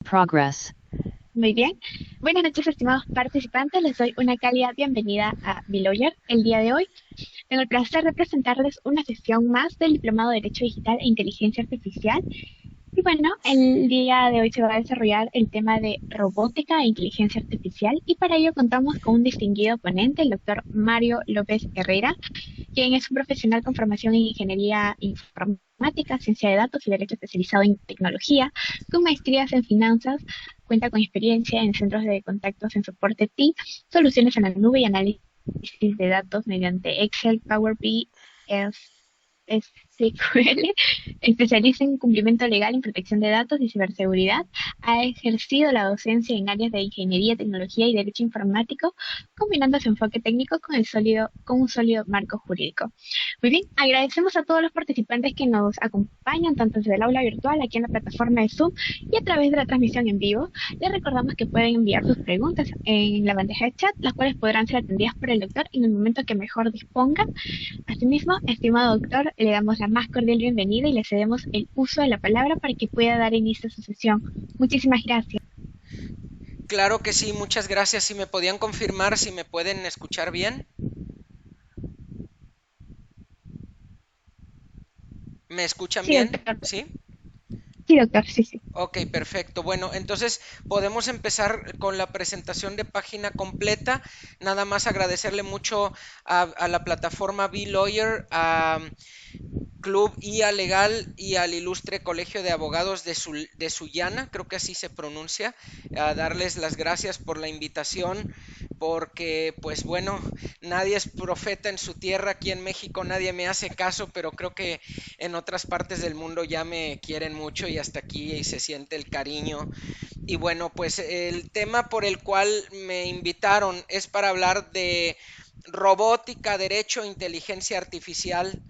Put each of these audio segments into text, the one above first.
progress. Muy bien. Buenas noches, estimados participantes. Les doy una cálida bienvenida a Beloyer. El día de hoy tengo el placer de presentarles una sesión más del Diplomado de Derecho Digital e Inteligencia Artificial. Y bueno, el día de hoy se va a desarrollar el tema de robótica e inteligencia artificial y para ello contamos con un distinguido ponente, el doctor Mario López Herrera, quien es un profesional con formación en ingeniería informática, ciencia de datos y derecho especializado en tecnología, con maestrías en finanzas, cuenta con experiencia en centros de contactos en soporte TI, soluciones en la nube y análisis de datos mediante Excel, Power BI, SQL, especialista en cumplimiento legal en protección de datos y ciberseguridad. Ha ejercido la docencia en áreas de ingeniería, tecnología y derecho informático, combinando su enfoque técnico con un sólido marco jurídico. Muy bien, agradecemos a todos los participantes que nos acompañan, tanto desde el aula virtual, aquí en la plataforma de Zoom y a través de la transmisión en vivo. Les recordamos que pueden enviar sus preguntas en la bandeja de chat, las cuales podrán ser atendidas por el doctor en el momento que mejor disponga. Asimismo, estimado doctor, le damos la más cordial bienvenida y le cedemos el uso de la palabra para que pueda dar inicio a su sesión. Muchísimas gracias. Claro que sí, muchas gracias. Si me podían confirmar, si me pueden escuchar bien. ¿Me escuchan Sí, bien? doctor. ¿Sí? Sí, doctor, sí, sí. Ok, perfecto. Bueno, entonces podemos empezar con la presentación de página completa. Nada más agradecerle mucho a la plataforma B-Lawyer, a Club IA Legal y al Ilustre Colegio de Abogados de Sullana, creo que así se pronuncia, a darles las gracias por la invitación, porque pues bueno, nadie es profeta en su tierra, aquí en México nadie me hace caso, pero creo que en otras partes del mundo ya me quieren mucho y hasta aquí se siente el cariño. Y bueno, pues el tema por el cual me invitaron es para hablar de robótica, derecho, inteligencia artificial.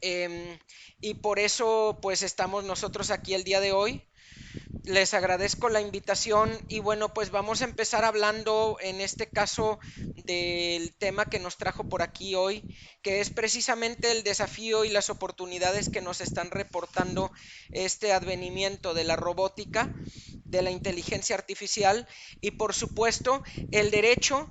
Em, y por eso pues estamos nosotros aquí el día de hoy. Les agradezco la invitación y bueno, pues vamos a empezar hablando en este caso del tema que nos trajo por aquí hoy, que es precisamente el desafío y las oportunidades que nos están reportando este advenimiento de la robótica, de la inteligencia artificial y por supuesto el derecho.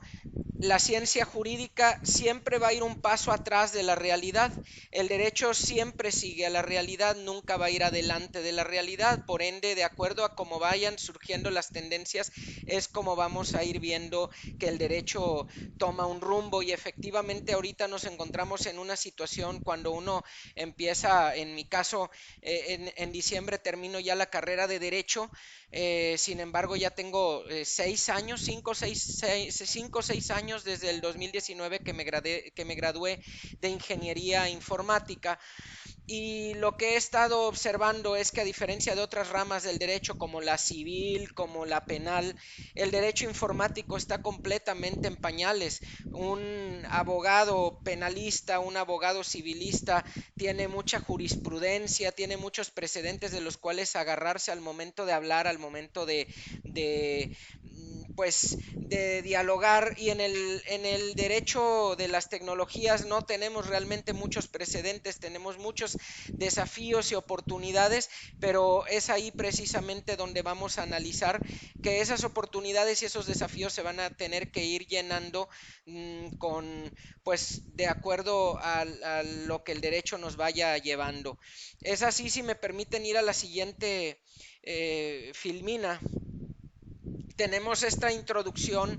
La ciencia jurídica siempre va a ir un paso atrás de la realidad. El derecho siempre sigue a la realidad, nunca va a ir adelante de la realidad. Por ende, de acuerdo a cómo vayan surgiendo las tendencias, es como vamos a ir viendo que el derecho toma un rumbo. Y efectivamente ahorita nos encontramos en una situación cuando uno empieza, en mi caso, en diciembre termino ya la carrera de derecho. Sin embargo, ya tengo 6 años, 5 o 6 años desde el 2019 que me gradué de ingeniería informática. Y lo que he estado observando es que a diferencia de otras ramas del derecho como la civil, como la penal, el derecho informático está completamente en pañales. Un abogado penalista, un abogado civilista tiene mucha jurisprudencia, tiene muchos precedentes de los cuales agarrarse al momento de hablar, al momento de pues de dialogar y en el derecho de las tecnologías no tenemos realmente muchos precedentes, tenemos muchos desafíos y oportunidades, pero es ahí precisamente donde vamos a analizar que esas oportunidades y esos desafíos se van a tener que ir llenando con, pues, de acuerdo a lo que el derecho nos vaya llevando. Es así, si me permiten ir a la siguiente filmina. Tenemos esta introducción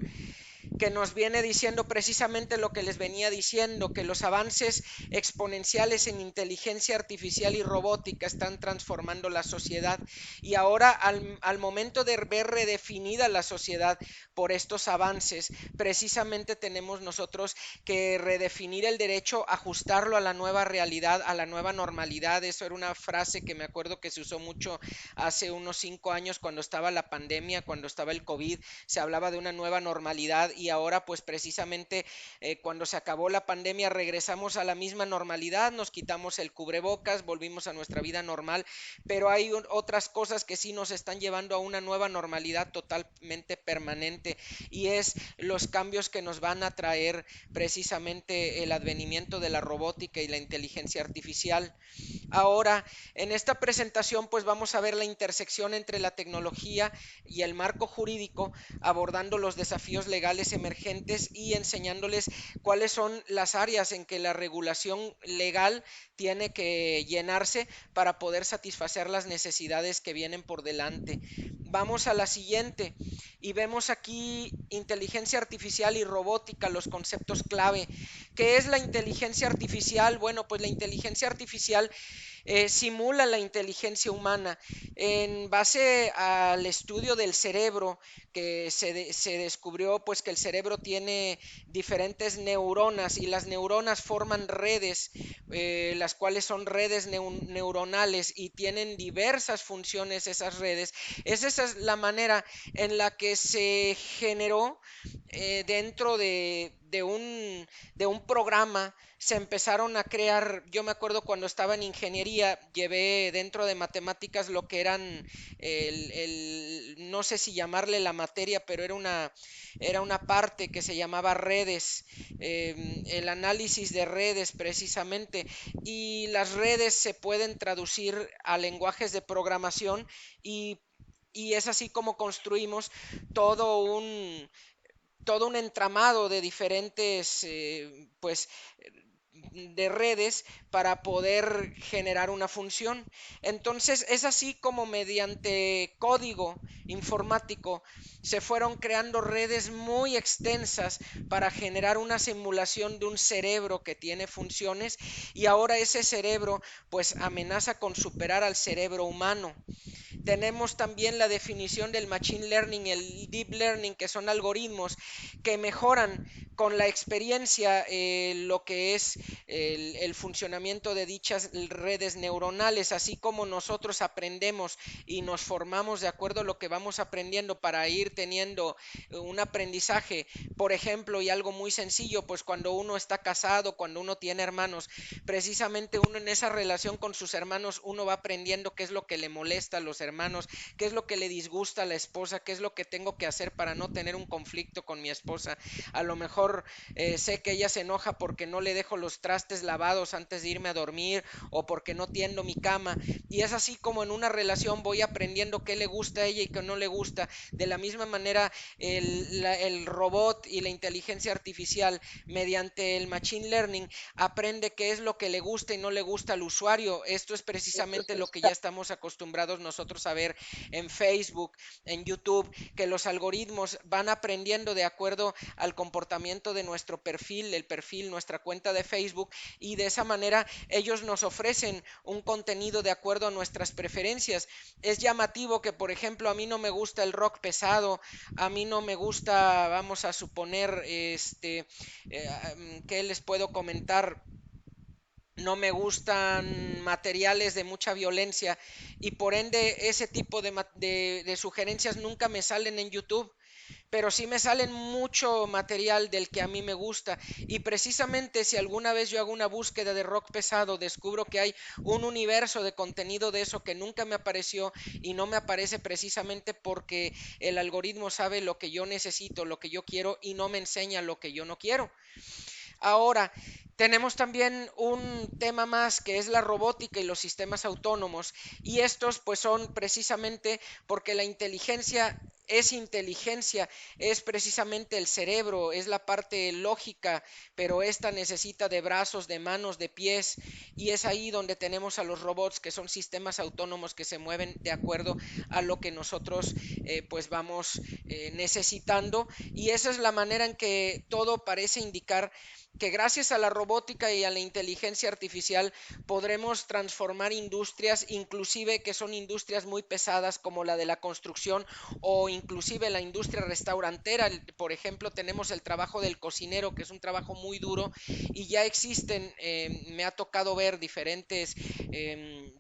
que nos viene diciendo precisamente lo que les venía diciendo, que los avances exponenciales en inteligencia artificial y robótica están transformando la sociedad y ahora al momento de ver redefinida la sociedad por estos avances, precisamente tenemos nosotros que redefinir el derecho, ajustarlo a la nueva realidad, a la nueva normalidad. Eso era una frase que me acuerdo que se usó mucho hace unos 5 años cuando estaba la pandemia, cuando estaba el COVID, se hablaba de una nueva normalidad y ahora pues precisamente cuando se acabó la pandemia regresamos a la misma normalidad, nos quitamos el cubrebocas, volvimos a nuestra vida normal, pero hay otras cosas que sí nos están llevando a una nueva normalidad totalmente permanente y es los cambios que nos van a traer precisamente el advenimiento de la robótica y la inteligencia artificial. Ahora, en esta presentación, pues vamos a ver la intersección entre la tecnología y el marco jurídico, abordando los desafíos legales emergentes y enseñándoles cuáles son las áreas en que la regulación legal tiene que llenarse para poder satisfacer las necesidades que vienen por delante. Vamos a la siguiente y vemos aquí inteligencia artificial y robótica, los conceptos clave. ¿Qué es la inteligencia artificial? Bueno, pues la inteligencia artificial simula la inteligencia humana en base al estudio del cerebro que se descubrió pues que el cerebro tiene diferentes neuronas y las neuronas forman redes las cuales son redes neuronales y tienen diversas funciones esas redes. Esa es la manera en la que se generó dentro de un programa se empezaron a crear, yo me acuerdo cuando estaba en ingeniería, llevé dentro de matemáticas lo que eran, no sé si llamarle la materia, pero era una parte que se llamaba redes, el análisis de redes precisamente, y las redes se pueden traducir a lenguajes de programación y es así como construimos todo un, todo un entramado de diferentes pues de redes para poder generar una función. Entonces es así como mediante código informático se fueron creando redes muy extensas para generar una simulación de un cerebro que tiene funciones y ahora ese cerebro pues amenaza con superar al cerebro humano. Tenemos también la definición del machine learning, el deep learning, que son algoritmos que mejoran con la experiencia lo que es el funcionamiento de dichas redes neuronales, así como nosotros aprendemos y nos formamos de acuerdo a lo que vamos aprendiendo para ir teniendo un aprendizaje, por ejemplo, y algo muy sencillo, pues cuando uno está casado, cuando uno tiene hermanos, precisamente uno en esa relación con sus hermanos, uno va aprendiendo qué es lo que le molesta a los hermanos, qué es lo que le disgusta a la esposa, qué es lo que tengo que hacer para no tener un conflicto con mi esposa. A lo mejor sé que ella se enoja porque no le dejo los trastes lavados antes de irme a dormir o porque no tiendo mi cama. Y es así como en una relación voy aprendiendo qué le gusta a ella y qué no le gusta. De la misma manera, el robot y la inteligencia artificial mediante el machine learning aprende qué es lo que le gusta y no le gusta al usuario. Esto es precisamente lo que ya estamos acostumbrados nosotros a ver en Facebook, en YouTube, que los algoritmos van aprendiendo de acuerdo al comportamiento de nuestro perfil, el perfil, nuestra cuenta de Facebook, y de esa manera ellos nos ofrecen un contenido de acuerdo a nuestras preferencias. Es llamativo que, por ejemplo, a mí no me gusta el rock pesado, a mí no me gusta, vamos a suponer, ¿qué les puedo comentar? No me gustan materiales de mucha violencia y por ende ese tipo de sugerencias nunca me salen en YouTube, pero sí me salen mucho material del que a mí me gusta y precisamente si alguna vez yo hago una búsqueda de rock pesado, descubro que hay un universo de contenido de eso que nunca me apareció y no me aparece precisamente porque el algoritmo sabe lo que yo necesito, lo que yo quiero y no me enseña lo que yo no quiero. Ahora, tenemos también un tema más que es la robótica y los sistemas autónomos y estos pues son precisamente porque la inteligencia, es precisamente el cerebro, es la parte lógica, pero esta necesita de brazos, de manos, de pies y es ahí donde tenemos a los robots que son sistemas autónomos que se mueven de acuerdo a lo que nosotros pues vamos necesitando y esa es la manera en que todo parece indicar que gracias a la robótica y a la inteligencia artificial podremos transformar industrias, inclusive que son industrias muy pesadas como la de la construcción o inclusive la industria restaurantera. Por ejemplo, tenemos el trabajo del cocinero, que es un trabajo muy duro y ya existen, me ha tocado ver diferentes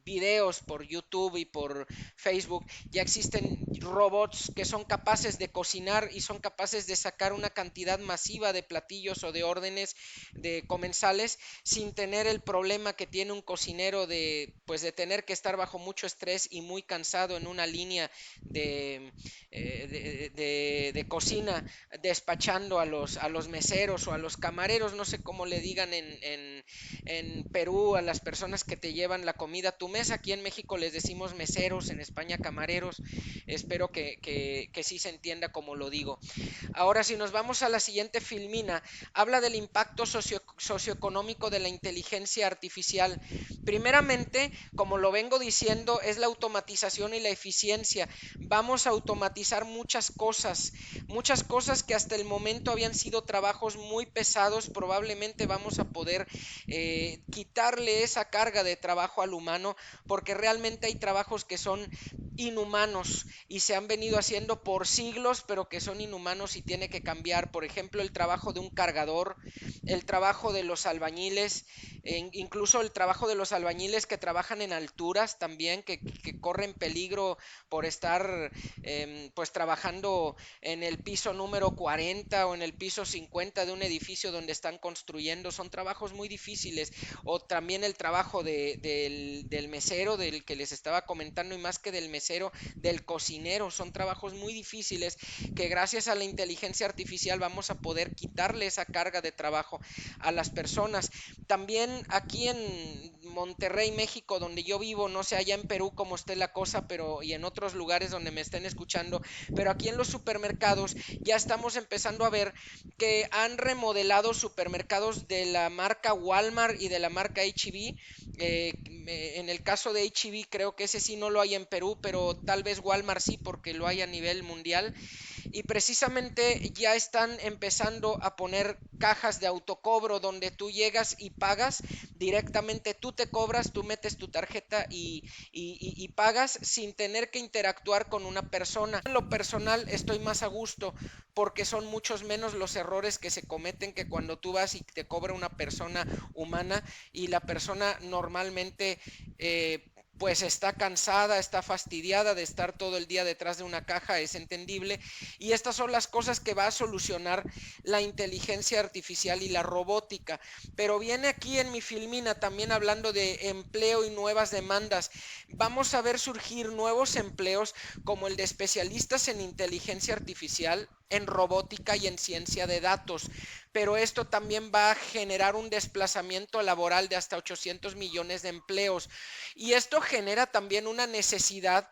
videos por YouTube y por Facebook, ya existen robots que son capaces de cocinar y son capaces de sacar una cantidad masiva de platillos o de órdenes de comensales sin tener el problema que tiene un cocinero de pues de tener que estar bajo mucho estrés y muy cansado en una línea de, de cocina despachando a los meseros o a los camareros, no sé cómo le digan en Perú a las personas que te llevan la comida a tu mesa. Aquí en México les decimos meseros, en España camareros. Espero que sí se entienda como lo digo. Ahora, si nos vamos a la siguiente filmina, habla del impacto socioeconómico de la inteligencia artificial. Primeramente, como lo vengo diciendo, es la automatización y la eficiencia. Vamos a automatizar muchas cosas que hasta el momento habían sido trabajos muy pesados. Probablemente vamos a poder quitarle esa carga de trabajo al humano, porque realmente hay trabajos que son inhumanos y se han venido haciendo por siglos, pero que son inhumanos y tiene que cambiar. Por ejemplo, el trabajo de un cargador, el trabajo de los albañiles, incluso el trabajo de los albañiles que trabajan en alturas también, que corren peligro por estar pues trabajando en el piso número 40 o en el piso 50 de un edificio donde están construyendo. Son trabajos muy difíciles. O también el trabajo del mesero, del que les estaba comentando, y más que del mesero, del cocinero. Son trabajos muy difíciles que gracias a la inteligencia artificial vamos a poder quitarle esa carga de trabajo a las personas. También aquí en Monterrey, México, donde yo vivo, no sé allá en Perú cómo esté la cosa, pero y en otros lugares donde me estén escuchando, pero aquí en los supermercados ya estamos empezando a ver que han remodelado supermercados de la marca Walmart y de la marca H-E-B. En el caso de H-E-B creo que ese sí no lo hay en Perú, pero tal vez Walmart sí porque lo hay a nivel mundial. Y precisamente ya están empezando a poner cajas de autocobro donde tú llegas y pagas directamente, tú te cobras, tú metes tu tarjeta y pagas sin tener que interactuar con una persona. En lo personal estoy más a gusto porque son muchos menos los errores que se cometen que cuando tú vas y te cobra una persona humana y la persona normalmente pues está cansada, está fastidiada de estar todo el día detrás de una caja, es entendible. Y estas son las cosas que va a solucionar la inteligencia artificial y la robótica. Pero viene aquí en mi filmina también hablando de empleo y nuevas demandas. Vamos a ver surgir nuevos empleos como el de especialistas en inteligencia artificial, en robótica y en ciencia de datos. Pero esto también va a generar un desplazamiento laboral de hasta 800 millones de empleos. Y esto genera también una necesidad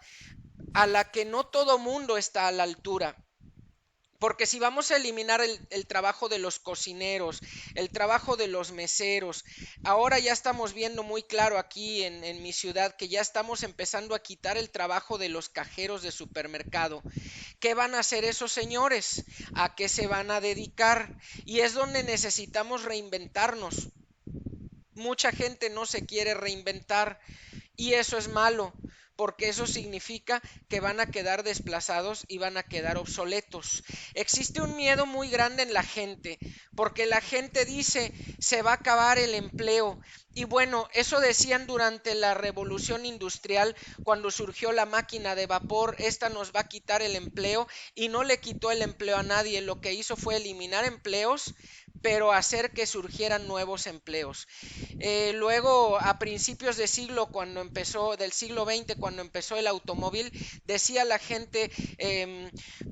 a la que no todo mundo está a la altura. Porque si vamos a eliminar el trabajo de los cocineros, el trabajo de los meseros, ahora ya estamos viendo muy claro aquí en mi ciudad que ya estamos empezando a quitar el trabajo de los cajeros de supermercado. ¿Qué van a hacer esos señores? ¿A qué se van a dedicar? Y es donde necesitamos reinventarnos. Mucha gente no se quiere reinventar y eso es malo, porque eso significa que van a quedar desplazados y van a quedar obsoletos. Existe un miedo muy grande en la gente, porque la gente dice se va a acabar el empleo. Y bueno, eso decían durante la revolución industrial, cuando surgió la máquina de vapor, esta nos va a quitar el empleo y no le quitó el empleo a nadie, lo que hizo fue eliminar empleos pero hacer que surgieran nuevos empleos. Luego, a principios de siglo, cuando empezó, del siglo XX, cuando empezó el automóvil, decía la gente,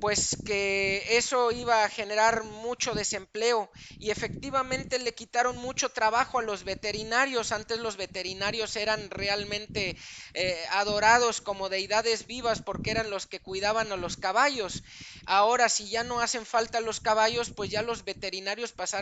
pues que eso iba a generar mucho desempleo y efectivamente le quitaron mucho trabajo a los veterinarios. Antes los veterinarios eran realmente adorados como deidades vivas porque eran los que cuidaban a los caballos. Ahora, si ya no hacen falta los caballos, pues ya los veterinarios pasaron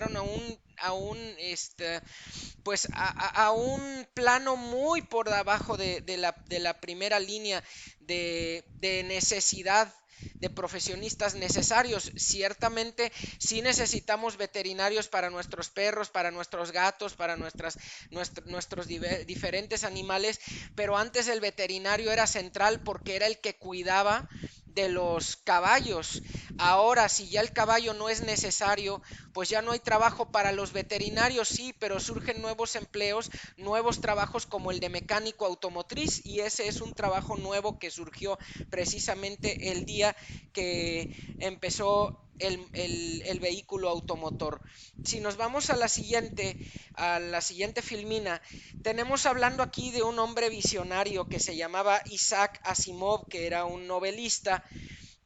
pues a un plano muy por debajo de la primera línea de necesidad de profesionistas necesarios. Ciertamente sí necesitamos veterinarios para nuestros perros, para nuestros gatos, para nuestros diferentes animales, pero antes el veterinario era central porque era el que cuidaba de los caballos. Ahora, si ya el caballo no es necesario, pues ya no hay trabajo para los veterinarios, sí, pero surgen nuevos empleos, nuevos trabajos como el de mecánico automotriz, y ese es un trabajo nuevo que surgió precisamente el día que empezó el vehículo automotor. Si nos vamos a la siguiente filmina, tenemos hablando aquí de un hombre visionario que se llamaba Isaac Asimov, que era un novelista.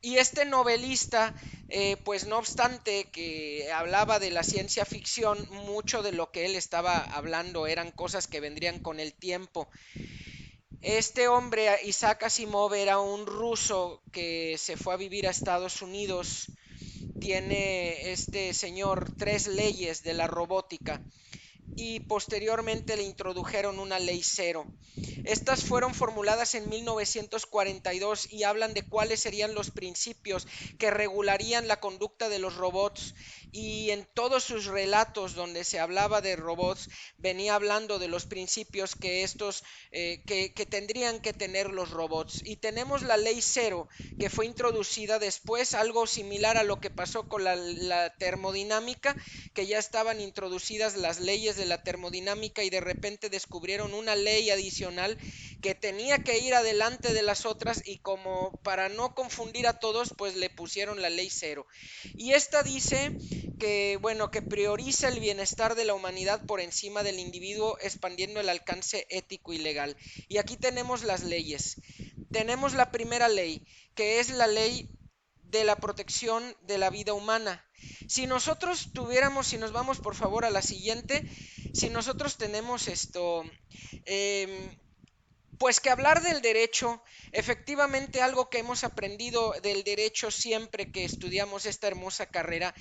Y este novelista, pues no obstante que hablaba de la ciencia ficción, mucho de lo que él estaba hablando eran cosas que vendrían con el tiempo. Este hombre, Isaac Asimov, era un ruso que se fue a vivir a Estados Unidos. Tiene este señor tres leyes de la robótica y posteriormente le introdujeron una ley cero. Estas fueron formuladas en 1942 y hablan de cuáles serían los principios que regularían la conducta de los robots, y en todos sus relatos donde se hablaba de robots venía hablando de los principios que que tendrían que tener los robots. Y tenemos la ley cero, que fue introducida después, algo similar a lo que pasó con la termodinámica, que ya estaban introducidas las leyes de la termodinámica y de repente descubrieron una ley adicional que tenía que ir adelante de las otras, y como para no confundir a todos, pues le pusieron la ley cero. Y esta dice que, bueno, que prioriza el bienestar de la humanidad por encima del individuo, expandiendo el alcance ético y legal. Y aquí tenemos las leyes. Tenemos la primera ley, que es la ley de la protección de la vida humana. Si nosotros tuviéramos, si nos vamos por favor a la siguiente, si nosotros tenemos esto, eh, pues que hablar del derecho, efectivamente algo que hemos aprendido del derecho siempre que estudiamos esta hermosa carrera,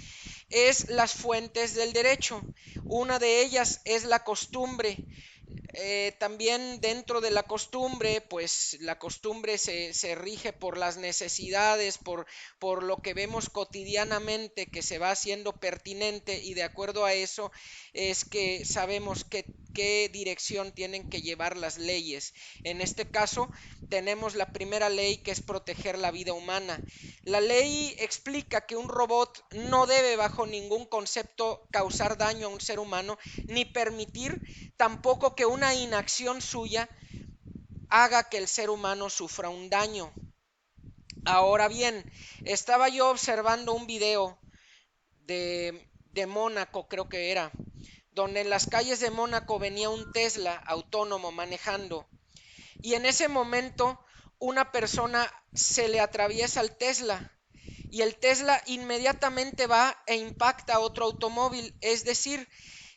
es las fuentes del derecho. Una de ellas es la costumbre. También dentro de la costumbre, pues la costumbre se rige por las necesidades, por lo que vemos cotidianamente que se va haciendo pertinente, y de acuerdo a eso es que sabemos qué dirección tienen que llevar las leyes. En este caso tenemos la primera ley, que es proteger la vida humana. La ley explica que un robot no debe bajo ningún concepto causar daño a un ser humano, ni permitir tampoco que una inacción suya haga que el ser humano sufra un daño. Ahora bien, estaba yo observando un video de Mónaco, creo que era, donde en las calles de Mónaco venía un Tesla autónomo manejando, y en ese momento una persona se le atraviesa al Tesla, y el Tesla inmediatamente va e impacta a otro automóvil. Es decir,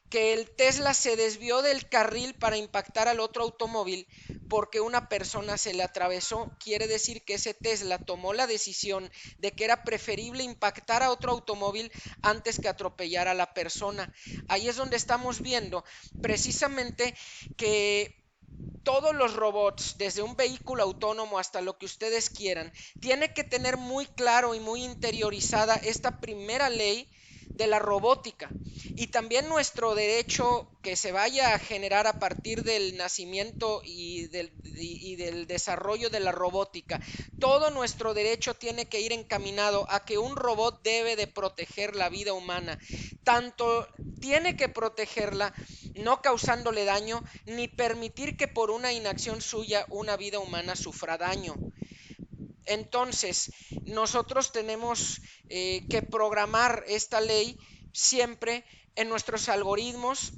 que el Tesla se desvió del carril para impactar al otro automóvil porque una persona se le atravesó. Quiere decir que ese Tesla tomó la decisión de que era preferible impactar a otro automóvil antes que atropellar a la persona. Ahí es donde estamos viendo precisamente que todos los robots, desde un vehículo autónomo hasta lo que ustedes quieran, tiene que tener muy claro y muy interiorizada esta primera ley de la robótica, y también nuestro derecho que se vaya a generar a partir del nacimiento y del desarrollo de la robótica. Todo nuestro derecho tiene que ir encaminado a que un robot debe de proteger la vida humana. Tanto tiene que protegerla no causándole daño, ni permitir que por una inacción suya una vida humana sufra daño. Entonces, nosotros tenemos que programar esta ley siempre en nuestros algoritmos,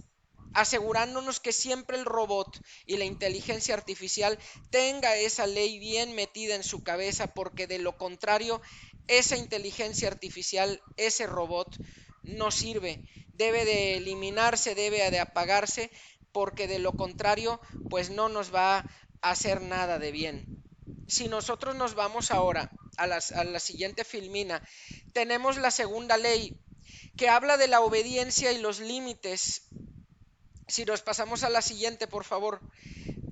asegurándonos que siempre el robot y la inteligencia artificial tenga esa ley bien metida en su cabeza, porque de lo contrario, esa inteligencia artificial, ese robot, no sirve. Debe de eliminarse, debe de apagarse, porque de lo contrario, pues no nos va a hacer nada de bien. Si nosotros nos vamos ahora a la siguiente filmina, tenemos la segunda ley, que habla de la obediencia y los límites. Si nos pasamos a la siguiente, por favor,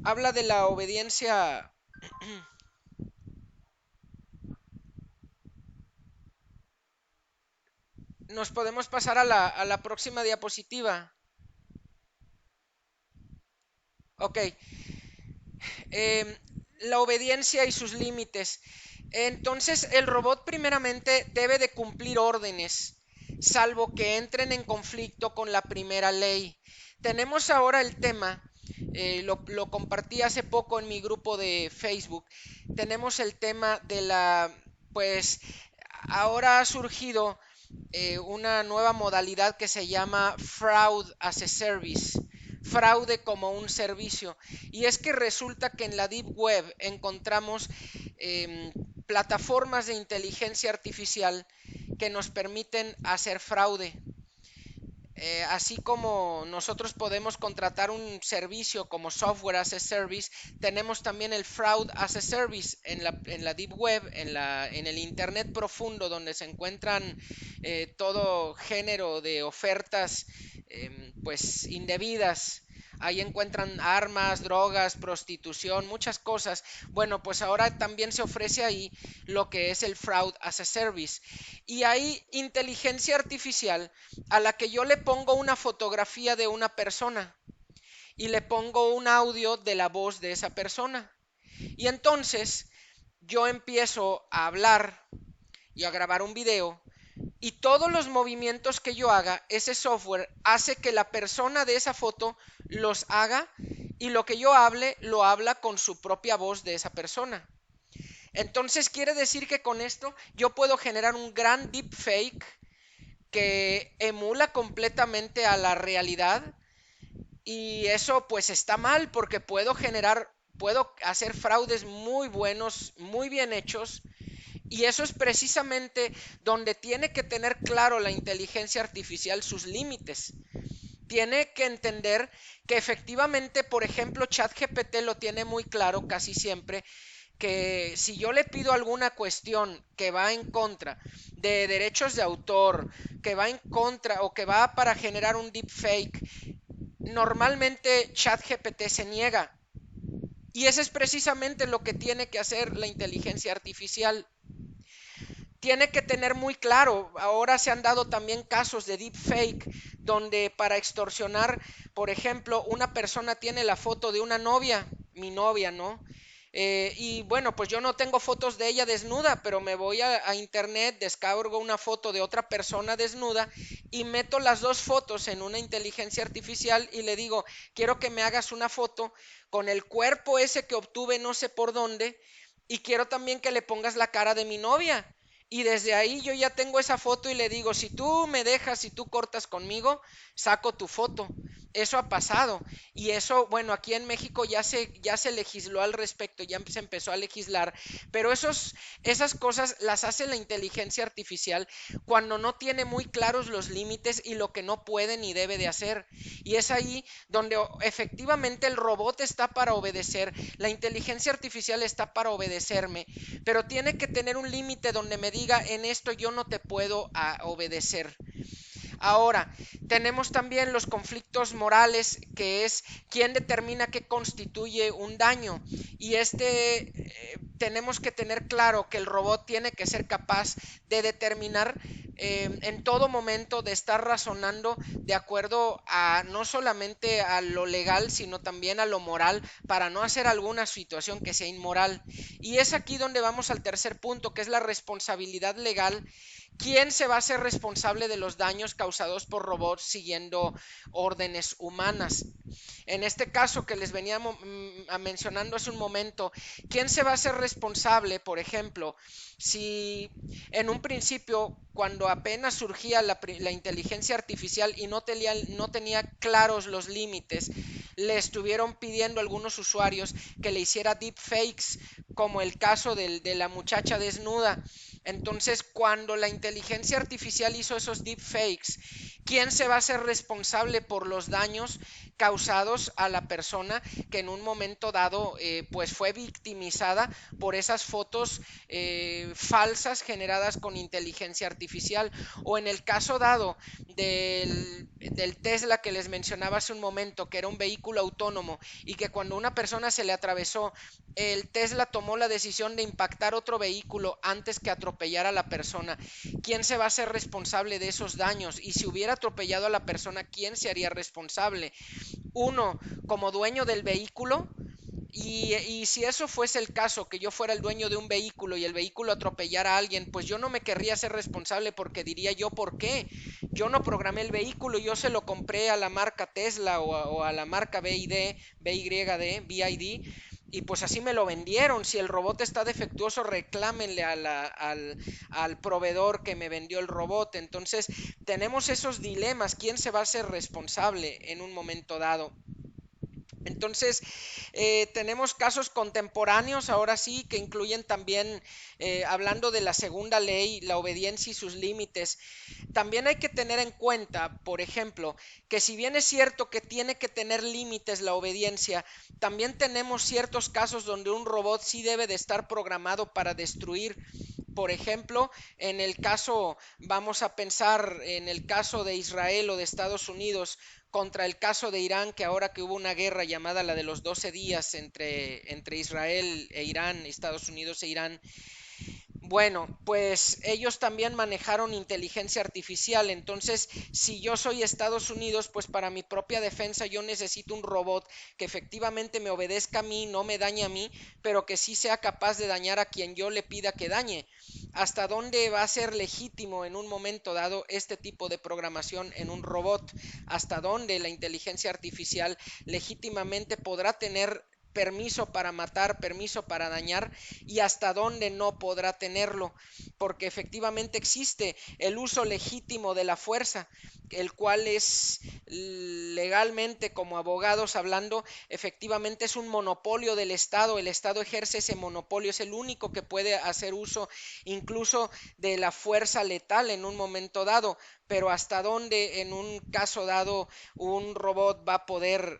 habla de la obediencia Nos podemos pasar a la próxima diapositiva. Ok. eh, la obediencia y sus límites. Entonces, el robot primeramente debe de cumplir órdenes, salvo que entren en conflicto con la primera ley. Tenemos ahora el tema, lo compartí hace poco en mi grupo de Facebook. Tenemos el tema de pues ahora ha surgido una nueva modalidad que se llama Fraud as a Service, fraude como un servicio. Y es que resulta que en la Deep Web encontramos plataformas de inteligencia artificial que nos permiten hacer fraude. Así como nosotros podemos contratar un servicio como Software as a Service, tenemos también el Fraud as a Service en la Deep Web, en el Internet profundo, donde se encuentran todo género de ofertas pues indebidas. Ahí encuentran armas, drogas, prostitución, muchas cosas. Bueno, pues ahora también se ofrece ahí lo que es el Fraud as a Service. Y hay inteligencia artificial a la que yo le pongo una fotografía de una persona y le pongo un audio de la voz de esa persona. Y entonces yo empiezo a hablar y a grabar un video y todos los movimientos que yo haga, ese software hace que la persona de esa foto los haga y lo que yo hable lo habla con su propia voz de esa persona. Entonces quiere decir que con esto yo puedo generar un gran deepfake que emula completamente a la realidad y eso pues está mal porque puedo hacer fraudes muy buenos, muy bien hechos y eso es precisamente donde tiene que tener claro la inteligencia artificial sus límites. Tiene que entender que efectivamente, por ejemplo, ChatGPT lo tiene muy claro casi siempre, que si yo le pido alguna cuestión que va en contra de derechos de autor, que va en contra o que va para generar un deepfake, normalmente ChatGPT se niega. Y eso es precisamente lo que tiene que hacer la inteligencia artificial. Tiene que tener muy claro, ahora se han dado también casos de deepfake, donde para extorsionar, por ejemplo, una persona tiene la foto de una novia, mi novia, ¿no? Y bueno, pues yo no tengo fotos de ella desnuda, pero me voy a internet, descargo una foto de otra persona desnuda y meto las dos fotos en una inteligencia artificial y le digo, quiero que me hagas una foto con el cuerpo ese que obtuve no sé por dónde y quiero también que le pongas la cara de mi novia. Y desde ahí yo ya tengo esa foto y le digo, si tú me dejas, si tú cortas conmigo, saco tu foto. Eso ha pasado. Y eso, bueno, aquí en México ya se legisló al respecto, ya se empezó a legislar. Pero esas cosas las hace la inteligencia artificial cuando no tiene muy claros los límites y lo que no puede ni debe de hacer. Y es ahí donde efectivamente el robot está para obedecer, la inteligencia artificial está para obedecerme, pero tiene que tener un límite donde me diga en esto yo no te puedo obedecer. Ahora, tenemos también los conflictos morales, que es quién determina qué constituye un daño. Y tenemos que tener claro que el robot tiene que ser capaz de determinar en todo momento, de estar razonando de acuerdo a no solamente a lo legal, sino también a lo moral, para no hacer alguna situación que sea inmoral. Y es aquí donde vamos al tercer punto, que es la responsabilidad legal. ¿Quién se va a hacer responsable de los daños causados por robots siguiendo órdenes humanas? En este caso que les venía mencionando hace un momento, ¿quién se va a hacer responsable, por ejemplo, si en un principio, cuando apenas surgía la inteligencia artificial y no tenía claros los límites, le estuvieron pidiendo a algunos usuarios que le hiciera deepfakes, como el caso de la muchacha desnuda? Entonces, cuando la inteligencia artificial hizo esos deepfakes ¿Quién se va a hacer responsable por los daños causados a la persona que en un momento dado pues fue victimizada por esas fotos falsas generadas con inteligencia artificial? O en el caso dado del Tesla que les mencionaba hace un momento, que era un vehículo autónomo y que cuando una persona se le atravesó, el Tesla tomó la decisión de impactar otro vehículo antes que atropellar a la persona. ¿Quién se va a hacer responsable de esos daños? Y si hubiera atropellado a la persona, ¿quién se haría responsable? Uno, como dueño del vehículo. Y si eso fuese el caso, que yo fuera el dueño de un vehículo y el vehículo atropellara a alguien, pues yo no me querría ser responsable, porque diría yo, ¿por qué? Yo no programé el vehículo, yo se lo compré a la marca Tesla o a la marca BYD, y pues así me lo vendieron. Si el robot está defectuoso, reclámenle al proveedor que me vendió el robot. Entonces tenemos esos dilemas: ¿quién se va a hacer responsable en un momento dado? Entonces, tenemos casos contemporáneos, ahora sí, que incluyen también, hablando de la segunda ley, la obediencia y sus límites. También hay que tener en cuenta, por ejemplo, que si bien es cierto que tiene que tener límites la obediencia, también tenemos ciertos casos donde un robot sí debe de estar programado para destruir. Por ejemplo, vamos a pensar en el caso de Israel o de Estados Unidos contra el caso de Irán, que ahora que hubo una guerra llamada la de los 12 días entre Israel e Irán, Estados Unidos e Irán. Bueno, pues ellos también manejaron inteligencia artificial. Entonces, si yo soy Estados Unidos, pues para mi propia defensa yo necesito un robot que efectivamente me obedezca a mí, no me dañe a mí, pero que sí sea capaz de dañar a quien yo le pida que dañe. ¿Hasta dónde va a ser legítimo en un momento dado este tipo de programación en un robot? ¿Hasta dónde la inteligencia artificial legítimamente podrá tener permiso para matar, permiso para dañar, y hasta dónde no podrá tenerlo? Porque efectivamente existe el uso legítimo de la fuerza, el cual es legalmente, como abogados hablando, efectivamente es un monopolio del Estado. El Estado ejerce ese monopolio, es el único que puede hacer uso incluso de la fuerza letal en un momento dado. Pero hasta dónde en un caso dado un robot va a poder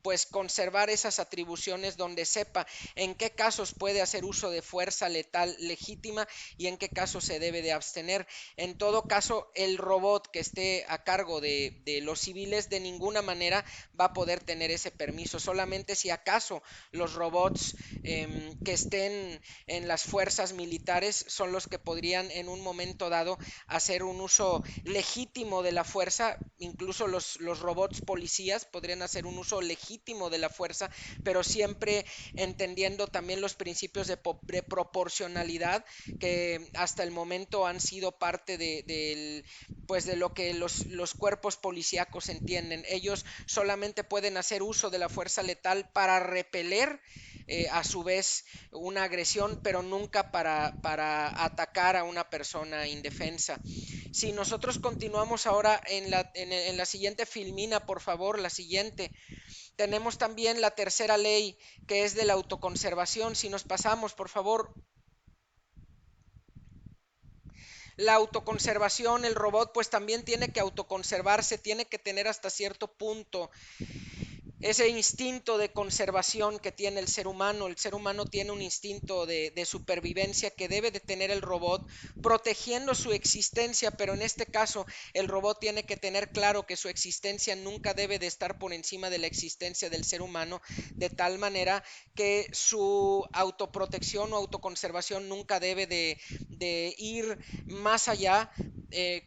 pues conservar esas atribuciones, donde sepa en qué casos puede hacer uso de fuerza letal legítima y en qué casos se debe de abstener. En todo caso, el robot que esté a cargo de los civiles de ninguna manera va a poder tener ese permiso. Solamente si acaso los robots que estén en las fuerzas militares son los que podrían en un momento dado hacer un uso legítimo de la fuerza. Incluso los robots policías podrían hacer un uso legítimo de la fuerza, pero siempre entendiendo también los principios de proporcionalidad, que hasta el momento han sido parte pues de lo que los cuerpos policíacos entienden. Ellos solamente pueden hacer uso de la fuerza letal para repeler a su vez una agresión, pero nunca para atacar a una persona indefensa. Si nosotros continuamos ahora en la siguiente filmina, por favor, la siguiente, tenemos también la tercera ley, que es de la autoconservación. Si nos pasamos, por favor. La autoconservación, el robot pues también tiene que autoconservarse, tiene que tener hasta cierto punto ese instinto de conservación que tiene el ser humano. El ser humano tiene un instinto de supervivencia que debe de tener el robot, protegiendo su existencia, pero en este caso el robot tiene que tener claro que su existencia nunca debe de estar por encima de la existencia del ser humano, de tal manera que su autoprotección o autoconservación nunca debe de ir más allá